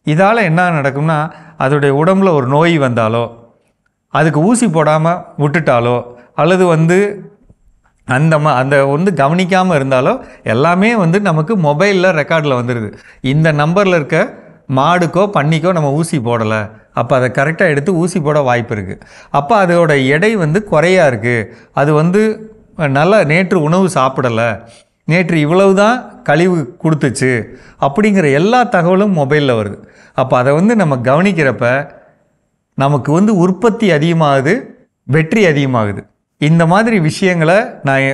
இதால் என்ன நடக்கும்னா, அதோடைய உடம்புல ஒரு நோய் வந்தாலோ, அதுக்கு ஊசி போடாமல் விட்டுட்டாலோ, அல்லது அந்த கவனிக்காமல் இருந்தாலோ எல்லாமே நமக்கு மொபைலில் ரெக்கார்டில் வந்துடுது. இந்த நம்பரில் இருக்க மாடுக்கோ பன்னிக்கோ நம்ம ஊசி போடலை, அப்போ அதை கரெக்டாக எடுத்து ஊசி போட வாய்ப்பு இருக்குது. அப்போ அதோட எடை குறையா இருக்குது, அது நல்லா நேற்று உணவு சாப்பிடலை, நேற்று இவ்வளவு தான் கழிவு கொடுத்துச்சு அப்படிங்கிற எல்லா தகவலும் மொபைலில் வருது. அப்போ அதை நம்ம கவனிக்கிறப்ப நமக்கு உற்பத்தி அதிகமாகுது, வெற்றி அதிகமாகுது. இந்த மாதிரி விஷயங்களை நான்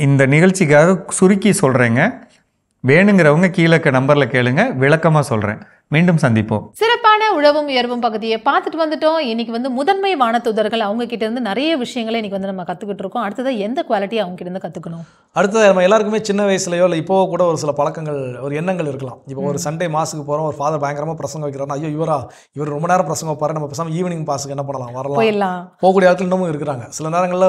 இந்த நிகழ்ச்சிக்காக சுருக்கி சொல்கிறேங்க. வேணுங்கிறவங்க கீழே நம்பரில் கேளுங்க, விளக்கமாக சொல்கிறேன். மீண்டும் சந்திப்போம். சிறப்பான உழவும் உயர்வும் பகுதியை பார்த்துட்டு வந்துட்டோம். இன்னைக்கு வந்து முதன்மை வானதூதர்கள் அவங்க கிட்ட இருந்து நிறைய விஷயங்களை இன்னைக்கு வந்து நம்ம கற்றுக்கிட்டு இருக்கோம். அடுத்தது எந்த குவாலிட்டி அவங்க கிட்ட இருந்து கற்றுக்கணும்? அடுத்தது நம்ம எல்லாருக்குமே சின்ன வயசுலையோ இல்லை இப்போ கூட ஒரு சில பழக்கங்கள், ஒரு எண்ணங்கள் இருக்கலாம். இப்போ ஒரு சண்டே மாசுக்கு போகிறோம், ஒரு ஃபாதர் பயங்கரமாக பிரசங்கம் வைக்கிறாருன்னா, ஐயோ இவர் ரொம்ப நேரம் பிரசங்கம் வைப்பாரு, நம்ம பேசாமல் ஈவினிங் பாஸுக்கு என்ன பண்ணலாம், வரலாம், போகக்கூடிய இடத்துல இன்னமும் இருக்கிறாங்க. சில நேரங்களில்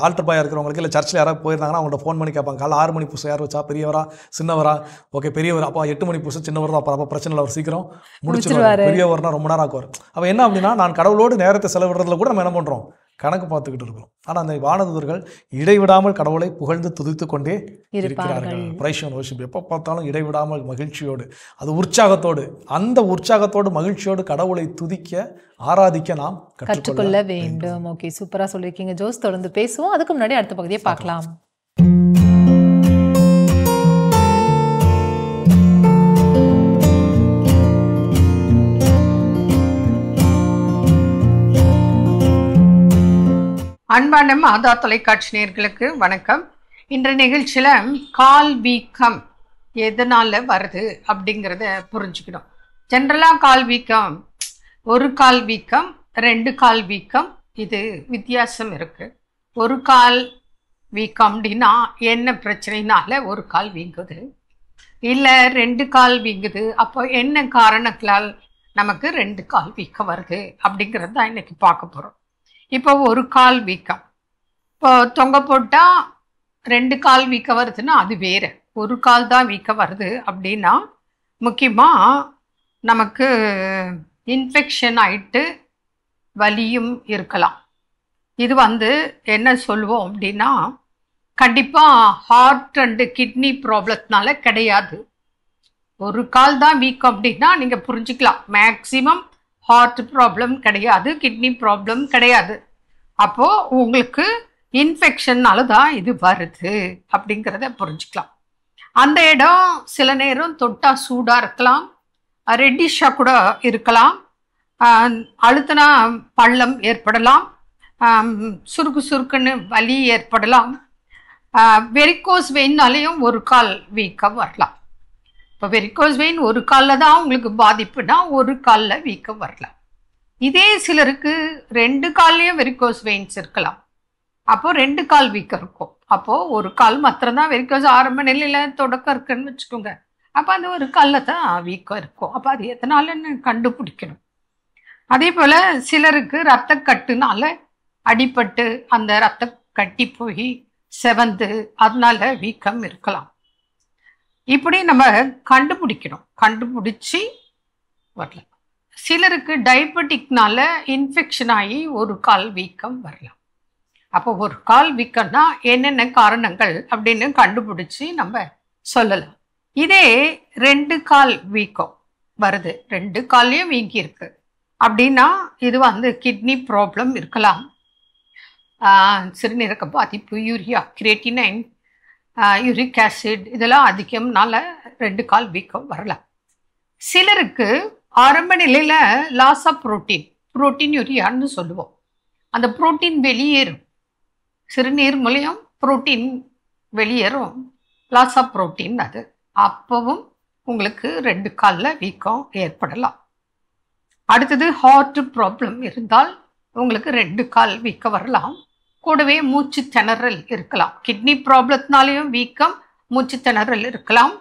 ஆல்டர் பாயாக இருக்கிறவங்களுக்கு இல்லை சர்ச்சில் யாராவது போயிருந்தாங்கன்னா அவங்கள்ட்ட ஃபோன் பண்ணி கேட்பாங்க, காலைல 6 மணி பூசை யார் வச்சா, பெரியவரா சின்னவரா, ஓகே பெரியவர், அப்போ 8 மணி பூசை சின்னவர் தான், அப்போ பிரச்சனை இல்லை, அவர் சீக்கிரம் முடிச்சிருவாரு, பெரியவர்னா ரொம்ப நேரம் ஆக்குவார். அப்போ என்ன அப்படின்னா, நான் கடவுளோடு நேரத்தை செலவிடுறதுல கூட நம்ம என்ன பண்ணுறோம், கணக்கு பார்த்துக்கிட்டு இருக்கிறோம். ஆனால் அந்த வானதூதர்கள் இடைவிடாமல் கடவுளை புகழ்ந்து துதித்து கொண்டே இருக்கிறார்கள். பிரைஸ் அண்ட் வொர்ஷிப், எப்போ பார்த்தாலும் இடைவிடாமல் மகிழ்ச்சியோடு, அது உற்சாகத்தோடு, அந்த உற்சாகத்தோடு மகிழ்ச்சியோடு கடவுளை துதிக்க ஆராதிக்க நாம் கற்றுக்கொள்ள வேண்டும். ஓகே, சூப்பராக சொல்லியிருக்கீங்க ஜோஸ். தொடர்ந்து பேசுவோம். அதுக்கு முன்னாடி அடுத்த பகுதியை பார்க்கலாம். அன்பான மாதா தொலைக்காட்சி நேயர்களுக்கு வணக்கம். இன்றைய நிகழ்ச்சியில் கால் வீக்கம் எதனால வருது அப்படிங்கிறத புரிஞ்சுக்கணும். ஜென்ரலாக கால் வீக்கம், ஒரு கால் வீக்கம், 2 கால் வீக்கம், இது வித்தியாசம் இருக்கு. ஒரு கால் வீக்கம் அப்படின்னா என்ன பிரச்சனைனால ஒரு கால் வீங்குது, இல்லை 2 கால் வீங்குது, அப்போ என்ன காரணங்களால் நமக்கு 2 கால் வீக்கம் வருது அப்படிங்கிறது தான் இன்னைக்கு பார்க்க போகிறோம். இப்போ ஒரு கால் வீக்கம், இப்போ தொங்க போட்டால் 2 கால் வீக்கம் வருதுன்னா அது வேறு. ஒரு கால் தான் வீக்கம் வருது அப்படின்னா முக்கியமாக நமக்கு இன்ஃபெக்ஷன் ஆகிட்டு வலியும் இருக்கலாம். இது வந்து என்ன சொல்லுவோம் அப்படின்னா, கண்டிப்பாக ஹார்ட் அண்டு கிட்னி ப்ராப்ளத்தினால கிடையாது. ஒரு கால் தான் வீக்கம் அப்படின்னா நீங்கள் புரிஞ்சுக்கலாம், மேக்சிமம் ஹார்ட் ப்ராப்ளம் கிடையாது, கிட்னி ப்ராப்ளம் கிடையாது. அப்போது உங்களுக்கு இன்ஃபெக்ஷன்னால தான் இது வருது அப்படிங்கிறத புரிஞ்சுக்கலாம். அந்த இடம் சில நேரம் தொட்டா சூடாக இருக்கலாம், ரெட்டிஷாக கூட இருக்கலாம், அழுத்தினா பள்ளம் ஏற்படலாம், சுருக்கு சுருக்குன்னு வலி ஏற்படலாம். வெரிகோஸ் வெயின்னாலேயும் ஒரு கால் வீக்கம் வரலாம். இப்போ வெரிகோஸ் வெயின் ஒரு காலில் தான் உங்களுக்கு பாதிப்புனா ஒரு காலில் வீக்கம் வரலாம். இதே சிலருக்கு 2 கால்லையும் வெரிகோஸ் வெயின்ஸ் இருக்கலாம். அப்போது 2 கால் வீக்கம் இருக்கும். அப்போது ஒரு கால் மாத்திரம் தான் வெரிகோஸ் ஆரம்ப நிலையில் தொடக்கம் இருக்குன்னு வச்சுக்கோங்க. அப்போ அந்த ஒரு காலில் தான் வீக்கம் இருக்கும். அப்போ அது எதனாலன்னு கண்டுபிடிக்கணும். அதே போல் சிலருக்கு ரத்த கட்டுனால அடிபட்டு அந்த ரத்த கட்டி போய் செவந்து அதனால வீக்கம் இருக்கலாம். இப்படி நம்ம கண்டுபிடிக்கணும், கண்டுபிடிச்சி வரலாம். சிலருக்கு டயபெட்டிக்னால இன்ஃபெக்ஷன் ஆகி ஒரு கால் வீக்கம் வரலாம். அப்போ ஒரு கால் வீக்கம்னா என்னென்ன காரணங்கள் அப்படின்னு கண்டுபிடிச்சி நம்ம சொல்லலாம். இதே 2 கால் வீக்கம் வருது, 2 கால்லையும் வீங்கி இருக்கு அப்படின்னா இது வந்து கிட்னி ப்ராப்ளம் இருக்கலாம், சிறுநீரக பாதிப்பு, யூரியா, கிரியேட்டினைன், யூரிக் ஆசிட் இதெல்லாம் அதிகம்னால 2 கால் வீக்கம் வரலாம். சிலருக்கு ஆரம்ப நிலையில் லாஸ் ஆஃப் புரோட்டீன் யூரியான்னு சொல்லுவோம். அந்த புரோட்டீன் வெளியேறும், சிறுநீர் மூலியம் புரோட்டீன் வெளியேறும், லாஸ் ஆஃப் புரோட்டீன் அது. அப்பவும் உங்களுக்கு 2 காலில் வீக்கம் ஏற்படலாம். அடுத்தது ஹார்ட் ப்ராப்ளம் இருந்தால் உங்களுக்கு 2 கால் வீக்கம் வரலாம். கூடவே மூச்சு திணறல் இருக்கலாம். கிட்னி ப்ராப்ளத்தினாலேயும் வீக்கம், மூச்சு திணறல் இருக்கலாம்.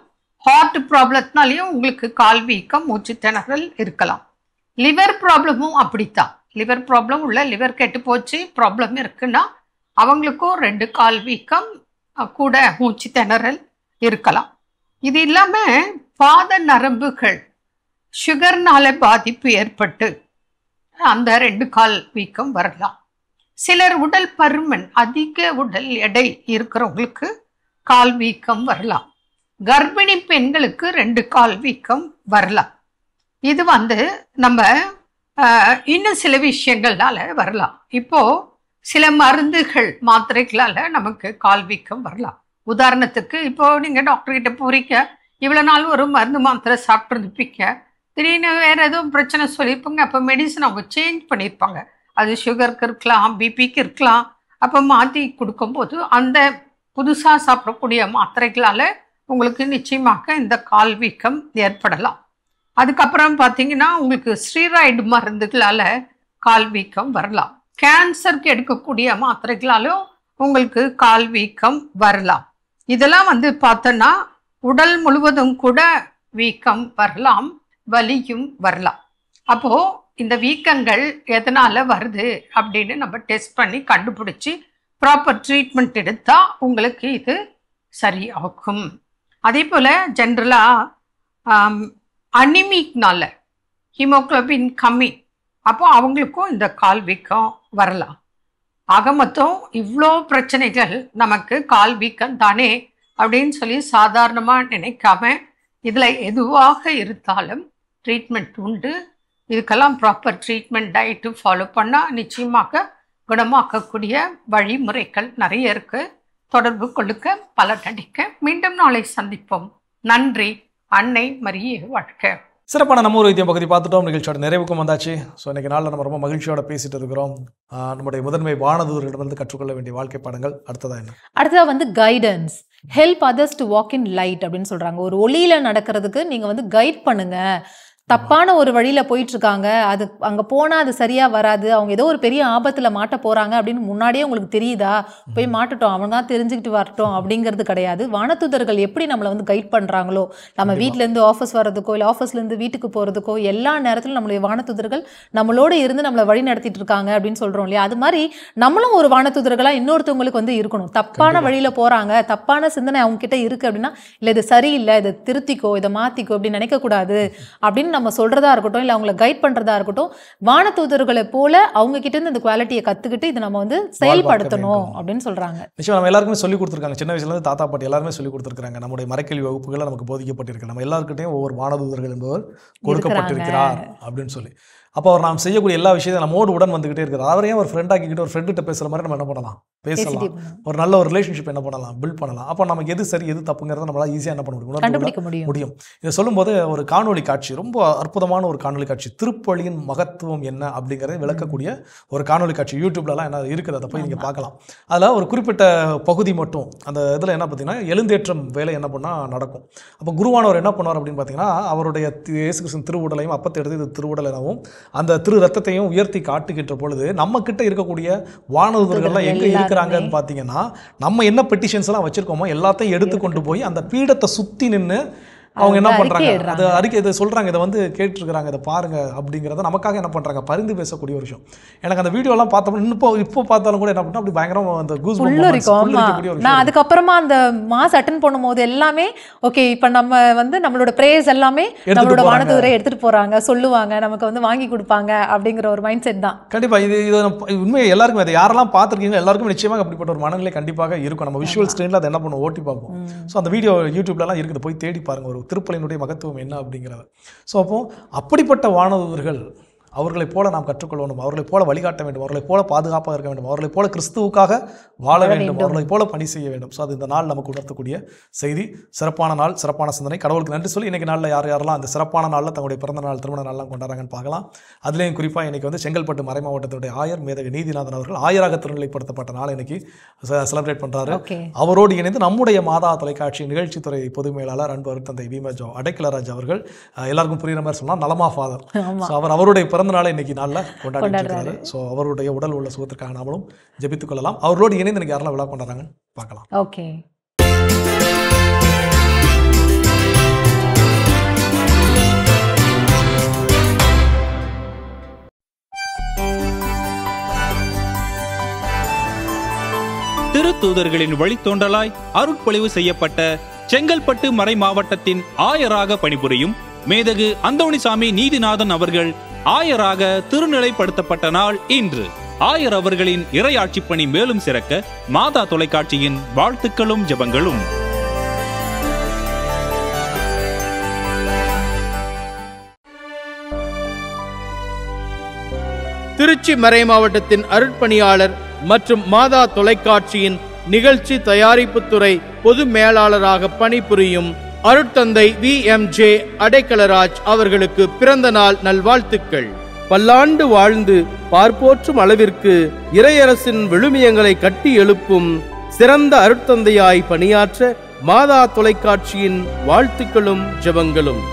ஹார்ட் ப்ராப்ளத்தினாலேயும் உங்களுக்கு கால் வீக்கம், மூச்சு திணறல் இருக்கலாம். லிவர் ப்ராப்ளமும் அப்படித்தான். லிவர் ப்ராப்ளம் உள்ள, லிவர் கெட்டு போச்சு ப்ராப்ளம் இருக்குன்னா அவங்களுக்கும் 2 கால் வீக்கம் கூட மூச்சு திணறல் இருக்கலாம். இது இல்லாமல் பாத நரம்புகள் சுகர்னால பாதிப்பு ஏற்பட்டு அந்த 2 கால் வீக்கம் வரலாம். சிலர் உடல் பருமன், அதிக உடல் எடை இருக்கிறவங்களுக்கு கால் வீக்கம் வரலாம். கர்ப்பிணி பெண்களுக்கு 2 கால் வீக்கம் வரலாம். இது வந்து நம்ம இன்னும் சில விஷயங்களால வரலாம். இப்போ சில மருந்துகள், மாத்திரைகளால நமக்கு கால் வீக்கம் வரலாம். உதாரணத்துக்கு இப்போ நீங்கள் டாக்டர்கிட்ட போறீங்க, இவ்வளோ நாள் ஒரு மருந்து மாத்திரை சாப்பிட்ருப்பீங்க, திடீர்னு வேறு எதுவும் பிரச்சனை சொல்லியிருப்பாங்க. அப்போ மெடிசன் அவங்க சேஞ்ச் பண்ணியிருப்பாங்க. அது சுகருக்கு இருக்கலாம், பிபிக்கு இருக்கலாம். அப்போ மாற்றி கொடுக்கும்போது அந்த புதுசாக சாப்பிடக்கூடிய மாத்திரைகளால் உங்களுக்கு நிச்சயமாக இந்த கால் வீக்கம் ஏற்படலாம். அதுக்கப்புறம் பார்த்தீங்கன்னா உங்களுக்கு ஸ்டீராய்டு மருந்துகளால் கால் வீக்கம் வரலாம். கேன்சருக்கு எடுக்கக்கூடிய மாத்திரைகளாலும் உங்களுக்கு கால் வீக்கம் வரலாம். இதெல்லாம் பார்த்தோன்னா உடல் முழுவதும் கூட வீக்கம் வரலாம், வலியும் வரலாம். அப்போ இந்த வீக்கங்கள் எதனால வருது அப்படின்னு நம்ம டெஸ்ட் பண்ணி கண்டுபிடிச்சி ப்ராப்பர் ட்ரீட்மெண்ட் எடுத்தா உங்களுக்கு இது சரியாகும். அதே போல ஜென்ரலா அனிமிக்னால ஹீமோகுளோபின் கம்மி, அப்போ அவங்களுக்கும் இந்த கால் வீக்கம் வரலாம். ஆக மொத்தம் இவ்வளோ பிரச்சனைகள் நமக்கு கால் வீக்கம் தானே அப்படின்னு சொல்லி சாதாரணமாக நினைக்காம இதில் எதுவாக இருந்தாலும் ட்ரீட்மெண்ட் உண்டு. இதுக்கெல்லாம் ப்ராப்பர் ட்ரீட்மெண்ட் டயட்டு ஃபாலோ பண்ணால் நிச்சயமாக குணமாக்கக்கூடிய வழிமுறைகள் நிறைய இருக்குது. தொடர்பு கொள்ளுக்க, பலன் அளிக்க. மீண்டும் நாளை சந்திப்போம். நன்றி. அன்னை மரியே வாழ்க. சிறப்பான நம்ம ஒரு வைத்தியம் பகுதி பார்த்துட்டோம். நிகழ்ச்சியோட நிறைவுக்கும் வந்தாச்சு. ஸோ இன்றைக்கி நாளில் நம்ம ரொம்ப மகிழ்ச்சியோட பேசிட்டு இருக்கிறோம். நம்முடைய முதன்மை வானதூதர்களிடமிருந்து கற்றுக்கொள்ள வேண்டிய வாழ்க்கை பாடங்கள் அடுத்ததா என்ன? அடுத்ததா guidance. Help others to walk in light அப்படின்னு சொல்றாங்க. ஒரு ஒளியில நடக்கிறதுக்கு நீங்க கைட் பண்ணுங்க. தப்பான ஒரு வழியில் போயிட்டுருக்காங்க, அது அங்கே போனால் அது சரியாக வராது, அவங்க ஏதோ ஒரு பெரிய ஆபத்தில் மாட்ட போகிறாங்க அப்படின்னு முன்னாடியே உங்களுக்கு தெரியுதா, போய் மாட்டுட்டோம், அவங்க தான் தெரிஞ்சுக்கிட்டு வரட்டும் அப்படிங்கிறது கிடையாது. வானதூதர்கள் எப்படி நம்மளை கைட் பண்ணுறாங்களோ, நம்ம வீட்டிலேருந்து ஆஃபீஸ் வர்றதுக்கோ இல்லை ஆஃபீஸ்லேருந்து வீட்டுக்கு போகிறதுக்கோ எல்லா நேரத்திலும் நம்மளுடைய வானதூதர்கள் நம்மளோட இருந்து நம்மளை வழி நடத்திட்டு இருக்காங்க அப்படின்னு சொல்கிறோம் இல்லையா. அது மாதிரி நம்மளும் ஒரு வானதூதர்களாக இன்னொருத்தவங்களுக்கு இருக்கணும். தப்பான வழியில் போகிறாங்க, தப்பான சிந்தனை அவங்க கிட்ட இருக்குது அப்படின்னா, இல்லை இது சரியில்லை, இதை திருத்திக்கோ, இதை மாற்றிக்கோ அப்படின்னு நினைக்கக்கூடாது அப்படின்னு நம்ம சொல்றதா இருக்கட்டும், இல்லை அவங்களை கைட் பண்றதா இருக்கட்டும், வானதூதர்களை போல அவங்க கிட்ட இருந்து இந்த குவாலிட்டியை கத்துக்கிட்டு இதை நம்ம செயல்படுத்தணும் அப்படின்னு சொல்றாங்க. நிச்சயம் நம்ம எல்லாருக்குமே சொல்லி கொடுத்துருக்காங்க. சின்ன வயசுல இருந்து தாத்தா பாட்டி எல்லாருமே சொல்லி கொடுத்துருக்காங்க. நம்முடைய மறைக்கல்வி வகுப்புகளை நமக்கு போதிக்கப்பட்டிருக்கு. நம்ம எல்லாருக்கிட்டையும் ஒவ்வொரு வானதூதர்கள் என்பவர் கொடுக்கப்பட்டிருக்கிறார் அப்படின்னு சொல்லி. அப்போ அவர் நாம் செய்யக்கூடிய எல்லா விஷயத்தையும் நம்மோடு உடன் வந்துகிட்டே இருக்கிறார். அவரையும் ஒரு ஃப்ரெண்ட் ஆக்கிக்கிட்டு ஒரு ஃப்ரெண்ட்கிட்ட பேசுகிற மாதிரி நம்ம என்ன பண்ணலாம், பேசலாம். ஒரு நல்ல ஒரு ரிலேஷன்ஷிப் என்ன பண்ணலாம், பில்ட் பண்ணலாம். அப்போ நமக்கு எது சரி எது தப்புங்கிறத நம்மளால் ஈஸியாக என்ன பண்ண முடியும். இதை சொல்லும்போது ஒரு காணொலி காட்சி, ரொம்ப அற்புதமான ஒரு காணொலி காட்சி, திருப்பலியின் மகத்துவம் என்ன அப்படிங்கிறத விளக்கக்கூடிய ஒரு காணொலி காட்சி யூடியூப்லலாம் என்ன இருக்குது, அதை போய் நீங்கள் பார்க்கலாம். அதில் ஒரு குறிப்பிட்ட பகுதி மட்டும் அந்த இதில் என்ன பார்த்தீங்கன்னா எழுந்தேற்றம் வேலை என்ன பண்ணால் நடக்கும். அப்போ குருவானவர் என்ன பண்ணுவார் அப்படின்னு பார்த்தீங்கன்னா, அவருடைய இயேசு கிறிஸ்துவின் திருவுடலையும் அப்பத்தை எடுத்து இது திருவுடல் எனவும் அந்த திரு ரத்தத்தையும் உயர்த்தி காட்டுகின்ற பொழுது நம்ம கிட்ட இருக்கக்கூடிய வானதூதர்கள்லாம் எங்க இருக்கிறாங்கன்னு பார்த்தீங்கன்னா, நம்ம என்ன பெட்டிஷன்ஸ் எல்லாம் வச்சிருக்கோமோ எல்லாத்தையும் எடுத்து கொண்டு போய் அந்த பீடத்தை சுத்தி நின்று அவங்க என்ன பண்றாங்க, அது அறிக்கை இதை சொல்றாங்க, இதை கேட்டுருக்காங்க, இதை பாருங்க அப்படிங்கிறத நமக்காக என்ன பண்றாங்க, பரிந்து பேசக்கூடிய ஒரு விஷயம். எனக்கு அந்த வீடியோ எல்லாம் பார்த்தோம்னா இப்போ பார்த்தாலும் கூட என்ன பண்ணா அப்படி பயங்கரம் அந்த கூஸ் பம்ப்ஸ். நான் அதுக்கப்புறமா அந்த மாஸ் அட்டெண்ட் பண்ணும்போது எல்லாமே ஓகே, இப்போ நம்ம நம்மளோட பிரேயர்ஸ் எல்லாமே நம்மளோட வானதூதரை எடுத்துட்டு போறாங்க, சொல்லுவாங்க, நமக்கு வாங்கி கொடுப்பாங்க அப்படிங்கிற ஒரு மைண்ட் செட் தான். கண்டிப்பா இது உண்மையை எல்லாருக்கும், அதை யாரெல்லாம் பார்த்துருக்கீங்க எல்லாருக்கும் நிச்சயமாக அப்படிப்பட்ட ஒரு மனநிலை கண்டிப்பாக இருக்கும். நம்ம விஷுவல் ஸ்கிரீன்ல அதை என்ன பண்ணுவோம், ஓட்டி பார்ப்போம். ஸோ அந்த வீடியோ யூடியூப்லலாம் இருக்குது, போய் தேடி பாருங்க ஒரு திருப்பலினுடைய மகத்துவம் என்ன அப்படிங்கிறது. ஸோ அப்போ அப்படிப்பட்ட வானதூதர்கள் அவர்களைப் போல நாம் கற்றுக்கொள்ளணும், அவர்களைப் போல வழிகாட்ட வேண்டும், அவர்களைப் போல பாதுகாப்பாக இருக்க வேண்டும், அவர்களைப் போல கிறிஸ்துவுக்காக வாழ வேண்டும், அவர்களைப் போல பணி செய்ய வேண்டும். ஸோ அது இந்த நாள் நமக்கு உணர்த்தக்கூடிய செய்தி. சிறப்பான நாள், சிறப்பான சிந்தனை. கடவுளுக்கு நன்றி சொல்லி இன்றைக்கி நாளில் யாரெல்லாம் அந்த சிறப்பான நாளில் தங்களுடைய பிறந்த நாள், திருமண நாள்லாம் கொண்டாடுறாங்கன்னு பார்க்கலாம். அதுலேயும் குறிப்பாக இன்றைக்கி செங்கல்பட்டு மறை மாவட்டத்தினுடைய ஆயர் மேதகு நீதிநாதன் அவர்கள் ஆயராக திருநிலைப்படுத்தப்பட்ட நாள் இன்றைக்கி செலிப்ரேட் பண்ணுறாரு. அவரோடு இணைந்து நம்முடைய மாதா தொலைக்காட்சி நிகழ்ச்சித்துறை பொது மேலாளர் அன்பு தந்தை வீமஜோ அடைக்கலராஜ் அவர்கள், எல்லாருக்கும் புரியுற மாதிரி சொன்னால் நலமா ஃபாதர். ஸோ அவருடைய பிறந்த நாளை இன்னைக்கு நாளில் கொண்டாடிட்டு. ஸோ அவருடைய உடல் உள்ள சுகத்திற்காக நாமளும் ஜெபித்துக் கொள்ளலாம். அவரோடு இணைந்து இன்னைக்கு யாரெல்லாம் விழா கொண்டாடுறாங்கன்னு பார்க்கலாம். ஓகே. திருத்தூதர்களின் வழித்தோன்றலாய் அருட்பொழிவு செய்யப்பட்ட செங்கல்பட்டு மறை மாவட்டத்தின் ஆயராக பணிபுரியும் மேதகு அந்தோணிசாமி நீதிநாதன் அவர்கள் ஆயராக திருநிலைப்படுத்தப்பட்ட நாள் இன்று. ஆயர் அவர்களின் இறையாட்சி பணி மேலும் சிறக்க மாதா தொலைக்காட்சியின் வாழ்த்துக்களும் ஜெபங்களும். திருச்சி மறை மாவட்டத்தின் அருட்பணியாளர் மற்றும் மாதா தொலைக்காட்சியின் நிகழ்ச்சி தயாரிப்புத்துறை பொது மேலாளராக பணிபுரியும் அருட்தந்தை VMJ அடைக்கலராஜ் அவர்களுக்கு பிறந்த நாள் நல்வாழ்த்துக்கள். பல்லாண்டு வாழ்ந்து பார்ப்போற்றும் அளவிற்கு இறையரசின் விழுமியங்களை கட்டி எழுப்பும் சிறந்த அருட்தந்தையாய் பணியாற்ற மாதா தொலைக்காட்சியின் வாழ்த்துக்களும் ஜெபங்களும்.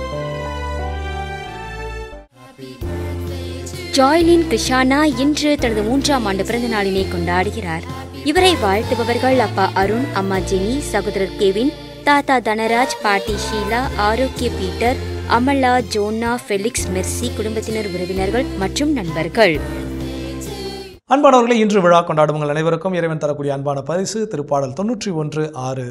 ஜாய்லின் கிருஷானா இன்று தனது 3ஆம் ஆண்டு பிறந்த நாளினை கொண்டாடுகிறார். இவரை வாழ்த்துபவர்கள் அப்பா அருண், அம்மா ஜெனி, சகோதரர் கெவின், தாத்தா தனராஜ், பாட்டி ஷீலா, ஆரோக்கிய பீட்டர், அமலா, ஜோனா, ஃபெலிக்ஸ், மெர்சி, குடும்பத்தினர், உறவினர்கள் மற்றும் நண்பர்கள். அன்பானவர்களை, இன்று விழா கொண்டாடும் உங்கள் அனைவருக்கும் இறைவன் தரக்கூடிய அன்பான பரிசு திருப்பாடல் 91:6.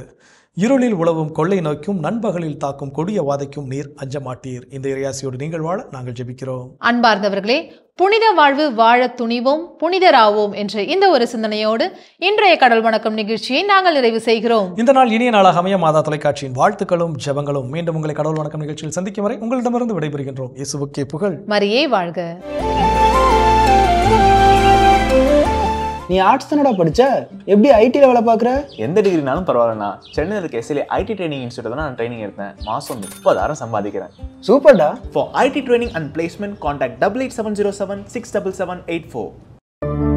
இருளில் உழவும் கொள்ளை நோய்க்கும் நண்பகலில் தாக்கும் கொடிய வாதைக்கும் நீர் அஞ்ச மாட்டீர். இந்த இறையாசியோடு நீங்கள் வாழ நாங்கள் ஜெபிக்கிறோம். அன்பார்ந்தவர்களே, புனித வாழ்வு வாழ துணிவோம், புனிதராவோம் என்ற இந்த ஒரு சிந்தனையோடு இன்றைய கடல் வணக்கம் நிகழ்ச்சியை நாங்கள் நிறைவு செய்கிறோம். இந்த நாள் இனிய நாளாக அமைய மாதா தொலைக்காட்சியின் வாழ்த்துக்களும் ஜெபங்களும். மீண்டும் உங்களை கடல் வணக்கம் நிகழ்ச்சியில் சந்திக்கும் வரை உங்களிடமிருந்து விடைபெறுகின்றோம். இயேசுவுக்கே புகழ், மரியே வாழ்க. நீ ஆர்ட்ஸ் தானடா படிச்ச, எப்படி ஐடில வேலை பார்க்குற? எந்த டிகிரினாலும் பரவாயில்லண்ணா. சென்னையில் இருக்க எஸ்எல்ஏ ஐடி ட்ரைனிங் இன்ஸ்டியூட் தான் நான் ட்ரைனிங் எடுத்தேன். மாதம் 30,000 சம்பாதிக்கிறேன். சூப்பர்டா. For IT training and placement contact 8870767784.